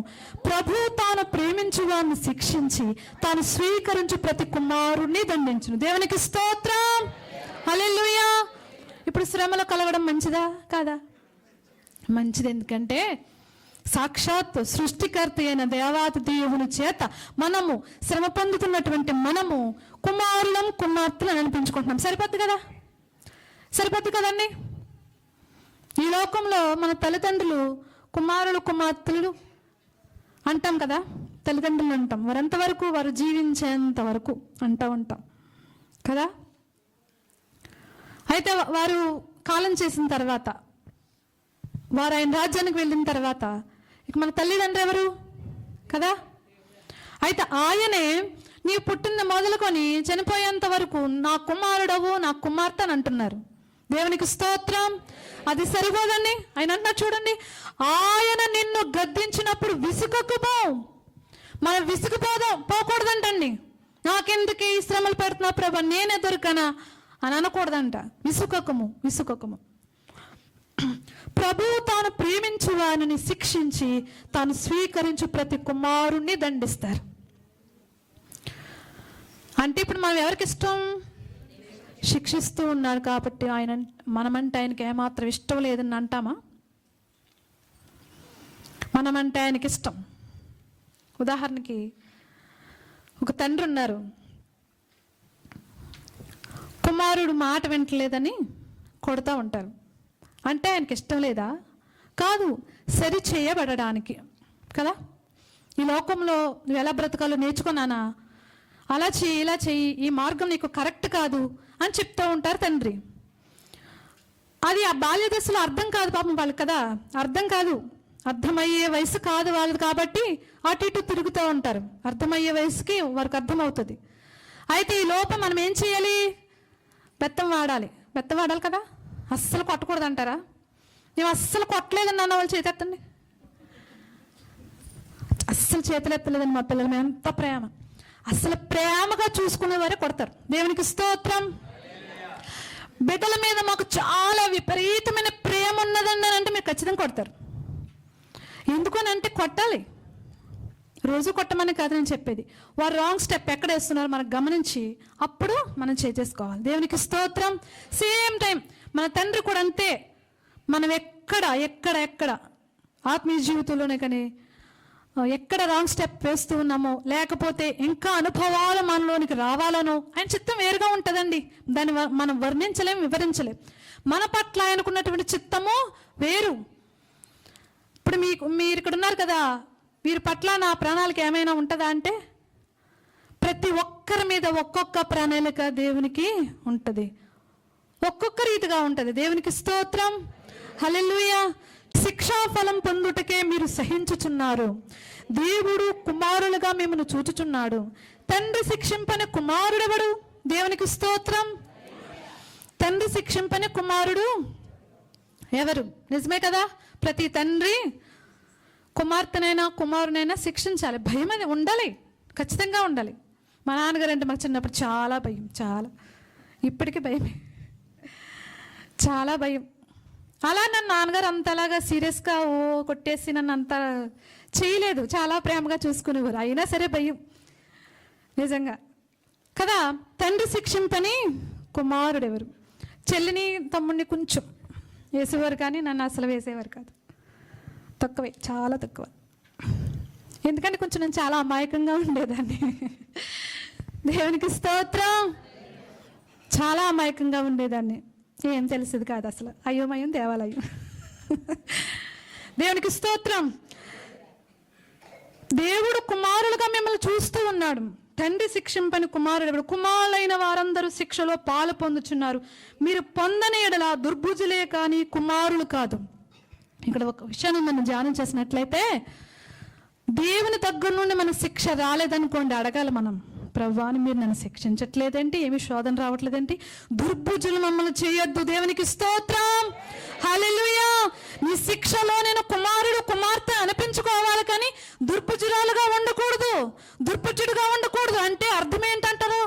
[SPEAKER 1] ప్రభు తాను ప్రేమించు వారిని శిక్షించి తాను స్వీకరించు ప్రతి కుమారుణ్ణి దండించును. దేవునికి స్తోత్రం. హల్లెలూయా. ఇప్పుడు శ్రమలో కలగడం మంచిదా కాదా? మంచిది. ఎందుకంటే సాక్షాత్ సృష్టికర్త అయిన దేవాతి దేవుని చేత మనము శ్రమ పొందుతున్నటువంటి మనము కుమారులం కుమార్తెలను అనిపించుకుంటున్నాం. సరిపోద్ది కదా? సరిపోద్ది కదండి? ఈ లోకంలో మన తల్లిదండ్రులు కుమారులు కుమార్తెలు అంటాం కదా, తల్లిదండ్రులు అంటాం. వారెంతవరకు? వారు జీవించేంత వరకు అంటూ ఉంటాం కదా. అయితే వారు కాలం చేసిన తర్వాత, వారు ఆయన రాజ్యానికి వెళ్ళిన తర్వాత ఇక మన తల్లిదండ్రులు ఎవరు కదా. అయితే ఆయనే నీవు పుట్టిన మొదలుకొని చనిపోయేంత వరకు నా కుమారుడవు నా కుమార్తె అని అంటున్నారు. దేవునికి స్తోత్రం. అది సరిపోదండి. ఆయన అంటున్నారు చూడండి, ఆయన నిన్ను గద్దించినప్పుడు విసుగకుపో. మనం పోకూడదంటండి. నాకెందుకు ఈ శ్రమలు పెడుతున్నా ప్రభా, నేనే దొరికనా అని అనకూడదంట. విసుకకము. ప్రభువు తాను ప్రేమించు వారిని శిక్షించి తాను స్వీకరించు ప్రతి కుమారుణ్ణి దండిస్తారు. అంటే ఇప్పుడు మనం ఎవరికి ఇష్టం? శిక్షిస్తూ ఉన్నారు కాబట్టి మనమంటే ఆయనకి ఏమాత్రం ఇష్టం లేదని అంటామా? మనమంటే ఆయనకి ఇష్టం. ఉదాహరణకి ఒక తండ్రి ఉన్నారు, కుమారుడు మాట వింటలేదని కొడుతూ ఉంటారు. అంటే ఆయనకి ఇష్టం లేదా? కాదు, సరి చేయబడడానికి కదా. ఈ లోకంలో నువ్వు ఎలా బ్రతకాలో నేర్చుకున్నానా, అలా చెయ్యి ఇలా చెయ్యి, ఈ మార్గం నీకు కరెక్ట్ కాదు అని చెప్తూ ఉంటారు తండ్రి. అది ఆ బాల్య దశలో అర్థం కాదు పాపం వాళ్ళకి కదా, అర్థం కాదు, అర్థమయ్యే వయసు కాదు వాళ్ళది. కాబట్టి అటు ఇటు తిరుగుతూ ఉంటారు. అర్థమయ్యే వయసుకి వారికి అర్థమవుతుంది. అయితే ఈ లోపం మనం ఏం చేయాలి? బెత్తం వాడాలి కదా. అస్సలు కొట్టకూడదు అంటారా? మేము అస్సలు కొట్టలేదని అన్న వాళ్ళు చేతెత్తండి. అస్సలు చేతులు ఎత్తలేదని మా పిల్లలు. మేము ఎంత ప్రేమ, అసలు ప్రేమగా చూసుకునే వారే కొడతారు. దేవునికి స్తోత్రం. బిడ్డల మీద మాకు చాలా విపరీతమైన ప్రేమ ఉన్నదండి అంటే మీరు ఖచ్చితంగా కొడతారు. ఎందుకనంటే కొట్టాలి, రోజు కొట్టమని కాదు నేను చెప్పేది. వారు రాంగ్ స్టెప్ ఎక్కడ వేస్తున్నారు మనకు గమనించి అప్పుడు మనం చేసుకోవాలి. దేవునికి స్తోత్రం. సేమ్ టైం మన తండ్రి కూడా అంతే. మనం ఎక్కడ ఆత్మీయ జీవితంలోనే కానీ ఎక్కడ రాంగ్ స్టెప్ వేస్తూ ఉన్నామో, లేకపోతే ఇంకా అనుభవాలు మనలోనికి రావాలనో ఆయన చిత్తం వేరుగా ఉంటుందండి. దాన్ని మనం వర్ణించలేం, వివరించలేం. మన పట్ల ఆయనకున్నటువంటి చిత్తము వేరు. ఇప్పుడు మీరు ఇక్కడ ఉన్నారు కదా, వీరి పట్ల నా ప్రణాళిక ఏమైనా ఉంటుందా అంటే ప్రతి ఒక్కరి మీద ఒక్కొక్క ప్రణాళిక దేవునికి ఉంటుంది, ఒక్కొక్క రీతిగా ఉంటుంది. దేవునికి స్తోత్రం. హల్లెలూయా. శిక్షాఫలం పొందుటకే మీరు సహించుచున్నారు. దేవుడు కుమారులుగా మిమ్మల్ని చూచుచున్నాడు. తండ్రి శిక్షింపని కుమారుడెవడు? దేవునికి స్తోత్రం. తండ్రి శిక్షింపని కుమారుడు ఎవరు? నిజమే కదా, ప్రతి తండ్రి కుమార్తెనైనా కుమారునైనా శిక్షించాలి. భయం అనేది ఉండాలి, ఖచ్చితంగా ఉండాలి. మా నాన్నగారు అంటే మాకు చిన్నప్పుడు చాలా భయం, చాలా, ఇప్పటికీ భయమే, చాలా భయం. అలా నన్ను నాన్నగారు అంతలాగా సీరియస్గా కొట్టేసి నన్ను అంత చేయలేదు, చాలా ప్రేమగా చూసుకునేవారు. అయినా సరే భయం నిజంగా కదా. తండ్రి శిక్షింపని కుమారుడు ఎవరు? చెల్లిని తమ్ముడిని కొంచెం వేసేవారు, కానీ నన్ను అసలు వేసేవారు కాదు. తక్కువే, చాలా తక్కువ. ఎందుకంటే కొంచెం నేను చాలా అమాయకంగా ఉండేదాన్ని. దేవునికి స్తోత్రం. చాలా అమాయకంగా ఉండేదాన్ని, ఏం తెలిసేది కాదు అసలు. అయోమయం దేవాలయం. దేవునికి స్తోత్రం. దేవుడు కుమారులుగా మిమ్మల్ని చూస్తూ ఉన్నాడు. తండ్రి శిక్షింపని కుమారుడు. కుమారులైన వారందరూ శిక్షలో పాలు పొందుచున్నారు. మీరు పొందని ఎడల దుర్బుజులే కానీ కుమారులు కాదు. ఇక్కడ ఒక విషయాన్ని మనం ధ్యానం చేసినట్లయితే, దేవుని దగ్గర నుండి మనకు శిక్ష రాలేదనుకోండి, అడగాలి మనం, ప్రభువాని మీరు నన్ను శిక్షించట్లేదేంటి, ఏమి శోధన రావట్లేదేంటి, దుర్బుజులు మమ్మల్ని చేయొద్దు. దేవునికి స్తోత్రం. హల్లెలూయా. నీ శిక్షలో నేను కుమారుడు కుమార్తె అనిపించుకోవాలి, కానీ దుర్బుజురాలుగా ఉండకూడదు, దుర్బుజుడుగా ఉండకూడదు. అంటే అర్థం ఏంటంటారు?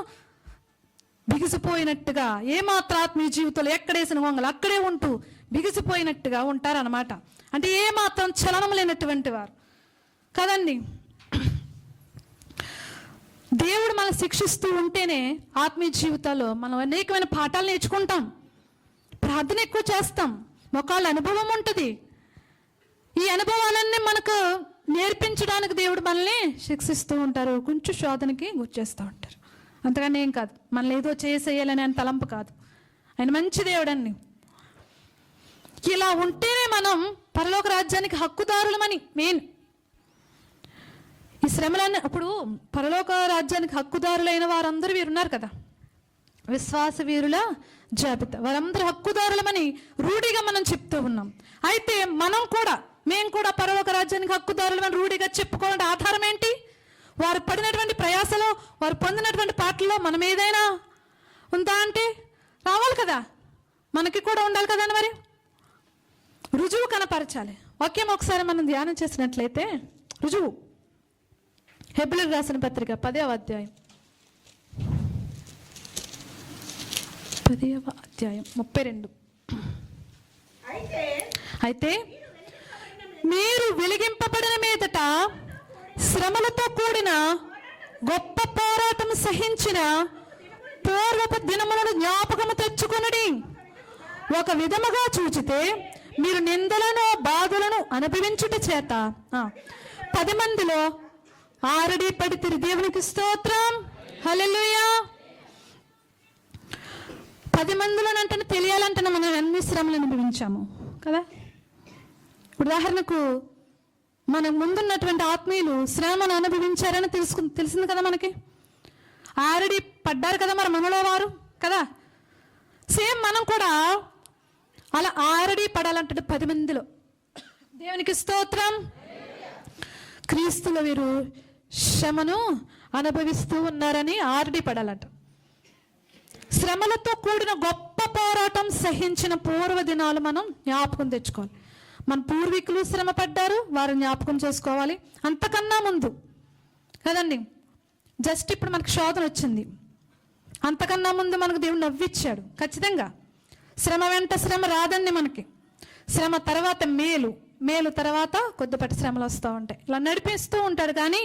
[SPEAKER 1] బిగిసిపోయినట్టుగా, ఏమాత్రం ఆత్మీయ జీవితంలో ఎక్కడేసిన వంగలు అక్కడే ఉంటూ బిగిసిపోయినట్టుగా ఉంటారన్నమాట. అంటే ఏమాత్రం చలనం లేనటువంటి వారు కదండి. దేవుడు మనం శిక్షిస్తూ ఉంటేనే ఆత్మీయ జీవితాల్లో మనం అనేకమైన పాఠాలు నేర్చుకుంటాం, ప్రార్థన ఎక్కువ చేస్తాం, మొక్కల అనుభవం ఉంటుంది. ఈ అనుభవాలన్నీ మనకు నేర్పించడానికి దేవుడు మనల్ని శిక్షిస్తూ ఉంటారు, కొంచెం శోధనకి గుర్చేస్తూ ఉంటారు. అంతగానే ఏం కాదు, మనల్ని ఏదో చేసేయాలని ఆయన తలంపు కాదు. ఆయన మంచి దేవుడండి. ఇలా ఉంటేనే మనం పరలోక రాజ్యానికి హక్కుదారులమని మెయిన్. ఈ శ్రమలన్నీ అప్పుడు పరలోక రాజ్యానికి హక్కుదారులైన వారందరూ వీరున్నారు కదా, విశ్వాస వీరుల జాబితా, వారందరూ హక్కుదారులమని రూఢిగా మనం చెప్తూ ఉన్నాం. అయితే మేము కూడా పరలోక రాజ్యానికి హక్కుదారులమని రూఢిగా చెప్పుకోవాలంటే ఆధారం ఏంటి? వారు పడినటువంటి ప్రయాసలో, వారు పొందినటువంటి పాటల్లో మనం ఏదైనా ఉందా అంటే రావాలి కదా, మనకి కూడా ఉండాలి కదండి. మరి రుజువు కనపరచాలి. వాక్యం ఒకసారి మనం ధ్యానం చేసినట్లయితే రుజువు. హెబ్రీయులకు రాసిన పత్రిక 10వ అధ్యాయం 32. అయితే మీరు వెలిగింపబడిన మీదట శ్రమలతో కూడిన గొప్ప పోరాటం సహించిన పూర్వపు దినములను జ్ఞాపకము తెచ్చుకొనుడి. ఒక విధముగా చూచితే మీరు నిందలను బాధలను అనుభవించుట చేత 10 మందిలో ఆరడి పడితిరి. దేవునికి స్తోత్రం. హల్లెలూయా. 10 మందిలో అంటే తెలియాలంటే మనం ఎన్ని శ్రమలు అనుభవించాము కదా. ఉదాహరణకు మన ముందున్నటువంటి ఆత్మీయులు శ్రమను అనుభవించారని తెలిసింది కదా మనకి. ఆరడి పడ్డారు కదా మరి మనలో వారు కదా. సేమ్ మనం కూడా అలా ఆరడి పడాలంటే 10 మందిలో. దేవునికి స్తోత్రం. క్రీస్తులో వీరు శ్రమను అనుభవిస్తూ ఉన్నారని ఆరడి పడాలంట. శ్రమలతో కూడిన గొప్ప పోరాటం సహించిన పూర్వ దినాలు మనం జ్ఞాపకం తెచ్చుకోవాలి. మన పూర్వీకులు శ్రమ పడ్డారు, వారు జ్ఞాపకం చేసుకోవాలి. అంతకన్నా ముందు కదండి, జస్ట్ ఇప్పుడు మనకు శోధన వచ్చింది, అంతకన్నా ముందు మనకు దేవుడు నవ్విచ్చాడు. ఖచ్చితంగా శ్రమ వెంట శ్రమ రాదండి మనకి. శ్రమ తర్వాత మేలు తర్వాత కొద్దిపాటి శ్రమలు వస్తూ ఉంటాయి. ఇలా నడిపిస్తూ ఉంటాడు, కానీ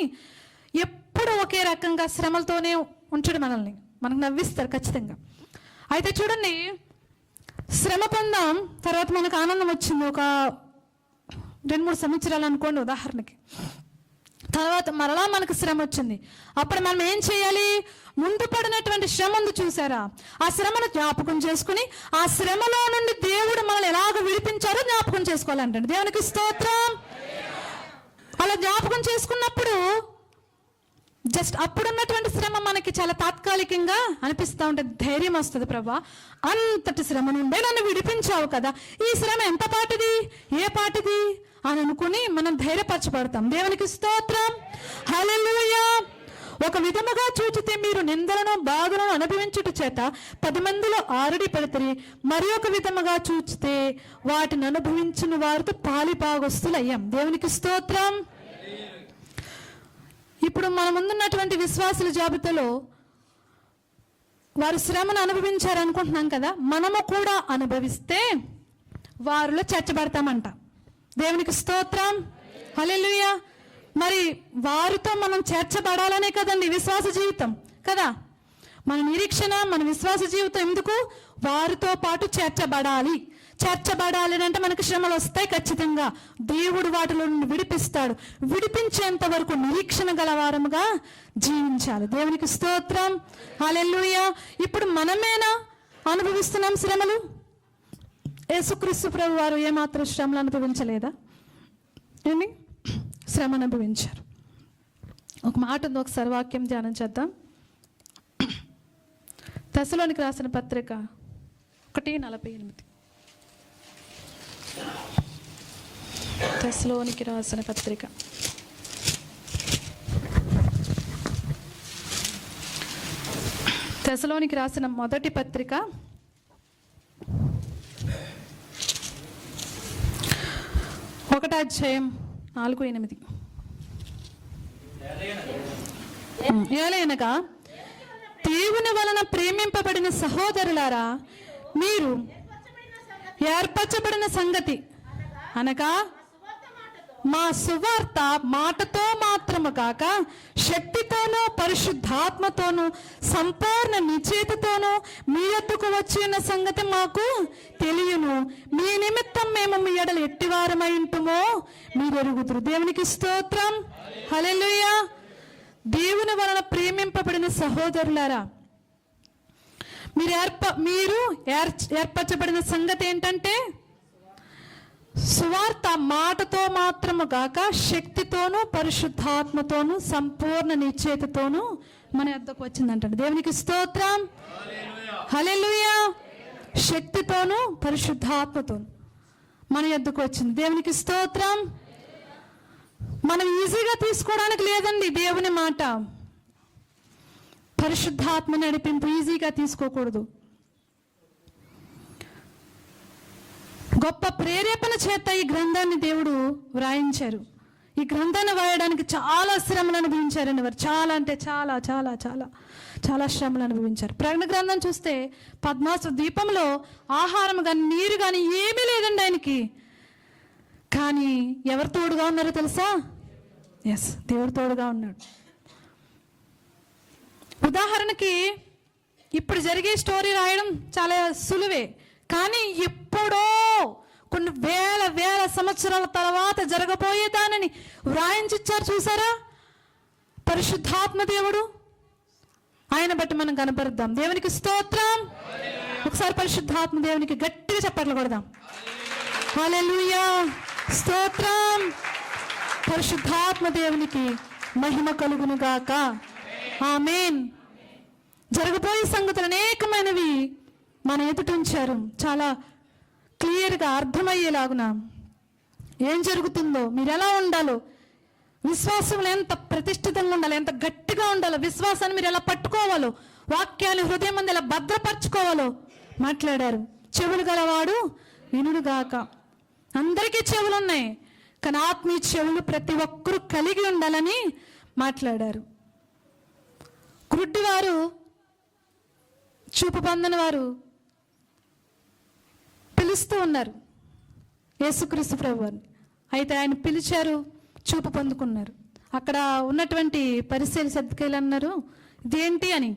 [SPEAKER 1] ఎప్పుడు ఒకే రకంగా శ్రమలతోనే ఉంచడు మనల్ని. మనకు నవ్విస్తారు ఖచ్చితంగా. అయితే చూడండి, శ్రమ పొందాం, తర్వాత మనకు ఆనందం వచ్చింది. ఒక 2-3 సంవత్సరాలు అనుకోండి ఉదాహరణకి. తర్వాత మరలా మనకు శ్రమ వచ్చింది. అప్పుడు మనం ఏం చేయాలి? ముందు పడినటువంటి శ్రమ ఉంది చూసారా, ఆ శ్రమను జ్ఞాపకం చేసుకుని ఆ శ్రమలో నుండి దేవుడు మనల్ని ఎలాగ విడిపించారో జ్ఞాపకం చేసుకోవాలంటే. దేవునికి స్తోత్రం. అలా జ్ఞాపకం చేసుకున్నప్పుడు జస్ట్ అప్పుడున్నటువంటి శ్రమ మనకి చాలా తాత్కాలికంగా అనిపిస్తూ ఉంటుంది. ధైర్యం వస్తుంది, ప్రభా అంతటి శ్రమ నుండే నన్ను విడిపించావు కదా, ఈ శ్రమ ఎంత పాటిది, ఏ పాటిది అని అనుకుని మనం ధైర్యపరచబడతాం. దేవునికి స్తోత్రం. హల్లెలూయా. ఒక విధముగా చూచితే మీరు నిందలను బాధలను అనుభవించుట చేత 10 మందిలో ఆరుడి పడితే, మరి ఒక విధముగా చూచితే వాటిని అనుభవించిన వారితో పాలిభాగస్తులయ్యాం. దేవునికి స్తోత్రం. ఇప్పుడు మన ముందున్నటువంటి విశ్వాసుల జాబితాలో వారు శ్రమను అనుభవించారనుకుంటున్నాం కదా, మనము కూడా అనుభవిస్తే వారిలో చేర్చబడతామంట. దేవునికి స్తోత్రం. హల్లెలూయా. మరి వారితో మనం చేర్చబడాలనే కదండి విశ్వాస జీవితం కదా. మన నిరీక్షణ, మన విశ్వాస జీవితం ఎందుకు? వారితో పాటు చేర్చబడాలి. చేర్చబడాలి అంటే మనకు శ్రమలు వస్తాయి ఖచ్చితంగా. దేవుడు వాటిలో నుండి విడిపిస్తాడు. విడిపించేంత వరకు నిరీక్షణ గలవారముగా జీవించాలి. దేవునికి స్తోత్రం. హల్లెలూయా. ఇప్పుడు మనమేనా అనుభవిస్తున్నాం శ్రమలు? యేసుక్రీస్తు ప్రభు వారు ఏమాత్రం శ్రమలు అనుభవించలేదా? ఏమి శ్రమ అనుభవించారు. ఒక మాట ఉంది, ఒకసారి వాక్యం ధ్యానం చేద్దాం. తెస్సలోనికి రాసిన పత్రిక 1:48. తెస్సలోనికి రాసిన పత్రిక 1:4-8. ఏలయనగా దేవుని వలన ప్రేమింపబడిన సహోదరులారా, మీరు ఏర్పరచబడిన సంగతి అనగా మా సువార్త మాటతో మాత్రము కాక శక్తితోనూ పరిశుద్ధాత్మతోనూ సంపూర్ణ నిశ్చయతతోనూ మీ యొద్దకు వచ్చిన సంగతి మాకు తెలియను. మీ నిమిత్తం మేము మీ ఎడల ఎట్టివారమై ఉంటుమో మీరు ఎరుగుదురు. దేవునికి స్తోత్రం. హల్లెలూయా. దేవుని వలన ప్రేమింపబడిన సహోదరులారా, మీరు ఏర్పరచబడిన సంగతి ఏంటంటే సువార్త మాటతో మాత్రము గాక శక్తితోనూ పరిశుద్ధాత్మతోనూ సంపూర్ణ నిశ్చయతతోనూ మన యొద్దకు వచ్చిందంట. దేవునికి స్తోత్రం. హల్లెలూయా. శక్తితోనూ పరిశుద్ధాత్మతోనూ మన యొద్దకు వచ్చింది. దేవునికి స్తోత్రం. మనం ఈజీగా తీసుకోవడానికి లేదండి దేవుని మాట. పరిశుద్ధాత్మ నడిపింపు ఈజీగా తీసుకోకూడదు. గొప్ప ప్రేరేపణ చేత ఈ గ్రంథాన్ని దేవుడు వ్రాయించారు. ఈ గ్రంథాన్ని వ్రాయడానికి చాలా శ్రమలు అనుభవించారండి వారు. చాలా అంటే చాలా చాలా చాలా చాలా శ్రమలు అనుభవించారు. ప్రకటన గ్రంథం చూస్తే పద్మాసు ద్వీపంలో ఆహారం కానీ నీరు కానీ ఏమీ లేదండి ఆయనకి. కానీ ఎవరు తోడుగా ఉన్నారో తెలుసా? ఎస్, దేవుడు తోడుగా ఉన్నాడు. ఉదాహరణకి ఇప్పుడు జరిగే స్టోరీ రాయడం చాలా సులువే, కానీ ఎప్పుడో కొన్ని వేల సంవత్సరాల తర్వాత జరగబోయే దానిని వ్రాయించిచ్చారు చూసారా పరిశుద్ధాత్మ దేవుడు. ఆయన బట్టి మనం కనపరుద్దాం. దేవునికి స్తోత్రం. ఒకసారి పరిశుద్ధాత్మ దేవునికి గట్టిగా చప్పట్లు కొడదాం. హల్లెలూయా. స్తోత్రం. పరిశుద్ధాత్మ దేవునికి మహిమ కలుగును గాక. ఆమేన్. జరగబోయే సంగతులు అనేకమైనవి మన ఎదుట ఉంచారు. చాలా క్లియర్గా అర్థమయ్యేలాగున ఏం జరుగుతుందో, మీరు ఎలా ఉండాలో, విశ్వాసంలో ఎంత ప్రతిష్ఠితంగా ఉండాలి, ఎంత గట్టిగా ఉండాలో, విశ్వాసాన్ని మీరు ఎలా పట్టుకోవాలో, వాక్యాన్ని హృదయం మంది ఎలా భద్రపరచుకోవాలో మాట్లాడారు. చెవులు గలవాడు వినుడుగాక. అందరికీ చెవులు ఉన్నాయి, కానీ ఆత్మీయ చెవులు ప్రతి ఒక్కరూ కలిగి ఉండాలని మాట్లాడారు. గుడ్డివారు, చూపు పొందని వారు పిలుస్తూ ఉన్నారు యేసుక్రీస్తు ప్రభువుని. అయితే ఆయన పిలిచారు, చూపు పొందుకున్నారు. అక్కడ ఉన్నటువంటి పరిసయ్యులు సద్దూకయ్యులు అన్నారు, ఇదేంటి అని.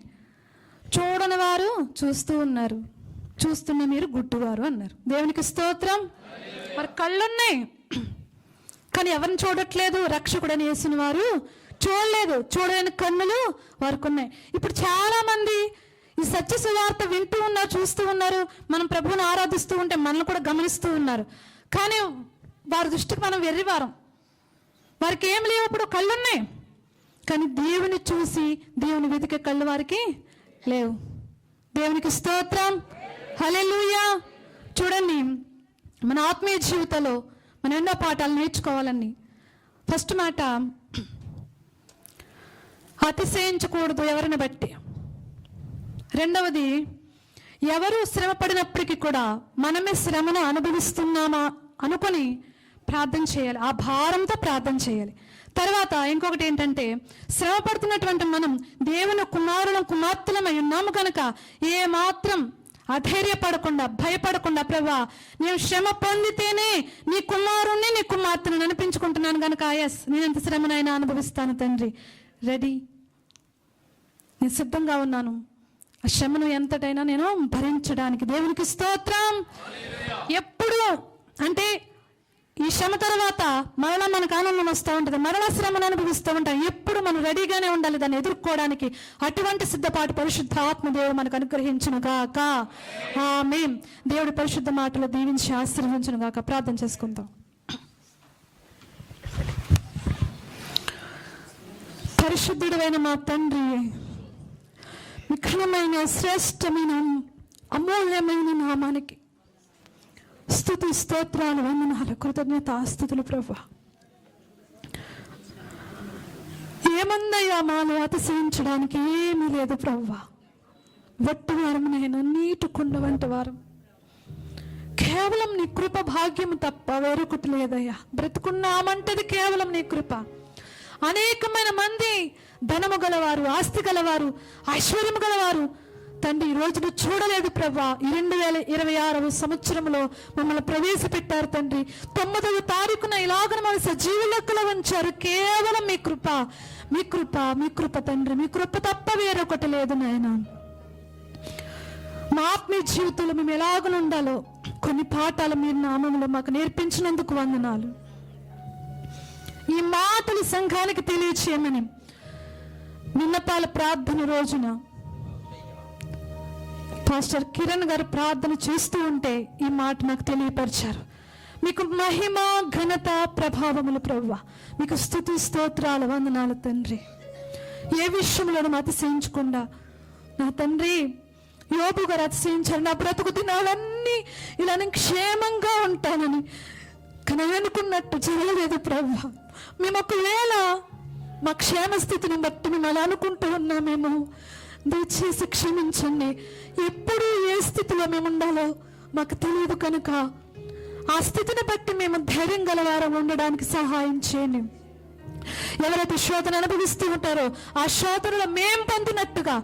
[SPEAKER 1] చూడని వారు చూస్తూ ఉన్నారు, చూస్తున్న మీరు గుడ్డివారు అన్నారు. దేవునికి స్తోత్రం. మరి కళ్ళున్నాయి కానీ ఎవరిని చూడట్లేదు. రక్షకుడని యేసుని వారు చూడలేదు. చూడలేని కన్నులు వారికి ఉన్నాయి. ఇప్పుడు చాలా మంది ఈ సత్య సువార్త వింటూ ఉన్నారు, చూస్తూ ఉన్నారు. మనం ప్రభువుని ఆరాధిస్తూ ఉంటే మనల్ని కూడా గమనిస్తూ ఉన్నారు. కానీ వారి దృష్టికి మనం వెర్రివారం. వారికి ఏం లేవు, అప్పుడు కళ్ళున్నాయి కానీ దేవుని చూసి దేవుని వెతికే కళ్ళు వారికి లేవు. దేవునికి స్తోత్రం. హల్లెలూయా. చూడండి, మన ఆత్మీయ జీవితంలో మనం ఎన్నో పాఠాలు నేర్చుకోవాలని. ఫస్ట్ మాట, అతిశయించకూడదు ఎవరిని బట్టి. రెండవది, ఎవరు శ్రమ పడినప్పటికీ కూడా మనమే శ్రమను అనుభవిస్తున్నామా అనుకొని ప్రార్థన చేయాలి, ఆ భారంతో ప్రార్థన చేయాలి. తర్వాత ఇంకొకటి ఏంటంటే, శ్రమ పడుతున్నటువంటి మనం దేవుని కుమారులం కుమార్తెలమై ఉన్నాము కనుక ఏ మాత్రం అధైర్యపడకుండా భయపడకుండా, ప్రభా నేను శ్రమ పొందితేనే నీ కుమారుణ్ణి నీ కుమార్తెను అనిపించుకుంటున్నాను కనుక ఎస్ నేను ఎంత శ్రమనైనా అనుభవిస్తాను తండ్రి, రెడీ, నేను సిద్ధంగా ఉన్నాను, ఆ శ్రమను ఎంతటైనా నేను భరించడానికి. దేవునికి స్తోత్రం. ఎప్పుడు అంటే ఈ శ్రమ తర్వాత మరలా మనకు ఆనందం వస్తూ ఉంటుంది, మరలా శ్రమను అనుభవిస్తూ ఉంటాం. ఎప్పుడు మనం రెడీగానే ఉండాలి దాన్ని ఎదుర్కోవడానికి. అటువంటి సిద్ధపాటు పరిశుద్ధ ఆత్మ దేవుడు మనకు అనుగ్రహించును గాక. ఆమేన్. దేవుడి పరిశుద్ధ మాటలు దీవించి ఆశీర్వదించును గాక. ప్రార్థన చేసుకుందాం. పరిశుద్ధుడైన మా తండ్రి, మీ ఘనమైన శ్రేష్టమైన అమూల్యమైన నామానికి స్తుతి స్తోత్రాలు వందనాలు కృతజ్ఞత ఆస్తుతులు ప్రభువా. ఏమందయ్యా మాలో అతిశయించడానికి ఏమీ లేదు ప్రభువా. వట్టి వారం నేను నీటి కుండ వంటి వారం, కేవలం నీ కృప భాగ్యము తప్ప వేరొకటి లేదయ్యా. బ్రతుకున్నామంటది కేవలం నీ కృప. అనేకమైన మంది ధనము గలవారు, ఆస్తి గలవారు, ఐశ్వర్యము గలవారు తండ్రి ఈ రోజును చూడలేదు ప్రభా. 2026వ సంవత్సరంలో మమ్మల్ని ప్రవేశపెట్టారు తండ్రి. 9వ తారీఖున ఇలాగ మమ్మల్ని సజీవ లెక్కలో ఉంచారు. కేవలం మీ కృప, మీ కృప, మీ కృప తండ్రి. మీ కృప తప్ప వేరొకటి లేదు నాయన. మా ఆత్మీయ జీవితంలో మేము ఎలాగనుండాలో కొన్ని పాఠాలు మీరు నామంలో మాకు నేర్పించినందుకు వందనాలు. ఈ మాటలు సంఘానికి తెలియచేయమని విన్నపాల ప్రార్థన రోజున పాస్టర్ కిరణ్ గారు ప్రార్థన చేస్తూ ఉంటే ఈ మాట నాకు తెలియపరిచారు. మీకు మహిమ ఘనత ప్రభావములు ప్రభువా. మీకు స్తుతి స్తోత్రాలు వందనాలు తండ్రి. ఏ విషయంలో అతిశయించకుండా నా తండ్రి యోబు గారు అతిశయించారు, నా బ్రతుకు దినాలన్నీ ఇలా నేను క్షేమంగా ఉంటానని. కానీ అనుకున్నట్టు జరగలేదు ప్రభువా. మేము ఒకవేళ మా క్షేమస్థితిని బట్టి మేము అలా అనుకుంటూ ఉన్నామేమో, దయచేసి క్షమించండి. ఎప్పుడు ఏ స్థితిలో మేము ఉండాలో మాకు తెలియదు కనుక ఆ స్థితిని బట్టి మేము ధైర్యం గలవారం ఉండడానికి సహాయం చేయండి. ఎవరైతే శోధన అనుభవిస్తూ ఉంటారో ఆ శోధనలో మేము పొందినట్టుగా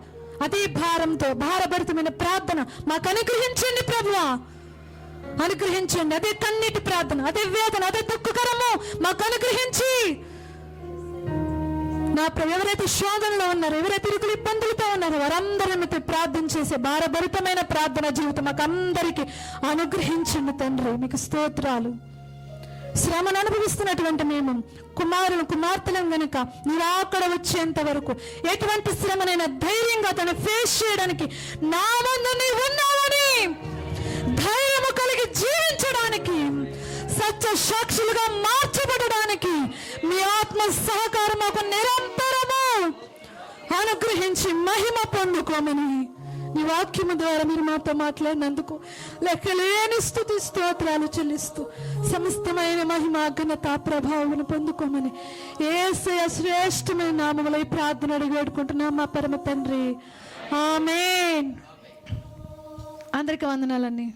[SPEAKER 1] అదే భారంతో భారభరితమైన ప్రార్థన మాకు అనుగ్రహించండి ప్రభువా, అనుగ్రహించండి. అదే కన్నీటి ప్రార్థన, అదే వేదన, అదే దుఃఖకరము మాకు అనుగ్రహించి నా ఎవరైతే శోధనలో ఉన్నారో, ఎవరైతే ఇరుకులు ఇబ్బందులతో ఉన్నారో వారందరితో ప్రార్థన చేసే భారభరితమైన ప్రార్థన జీవితం మాకు అందరికీ అనుగ్రహించండి తండ్రి. మీకు స్తోత్రాలు. శ్రమను అనుభవిస్తున్నటువంటి మేము కుమారులు కుమార్తెలం గనుక నిరాకడ వచ్చేంత వరకు ఎటువంటి శ్రమనైనా ధైర్యంగా తను ఫేస్ చేయడానికి నా ముందు నీవు ఉన్నావని ధైర్యము కలిగి జీవించడానికి, సత్య సాక్షులుగా మార్చబడడానికి మీ ఆత్మ సహకారం మాకు నిరంతరము అనుగ్రహించి మహిమ పొందుకోమని నీ వాక్యము ద్వారా మీరు మాతో మాట్లాడినందుకు లెక్కలేని స్తుతి స్తోత్రాలు చెల్లిస్తూ సమస్తమైన మహిమ ఘనత ప్రభావమును పొందుకోమని యేసయ్య శ్రేష్టమైన నామములో ఈ ప్రార్థన అడిగి వేడుకుంటున్నాం మా పరమ తండ్రి. ఆమేన్. అందరికీ వందనాలండి.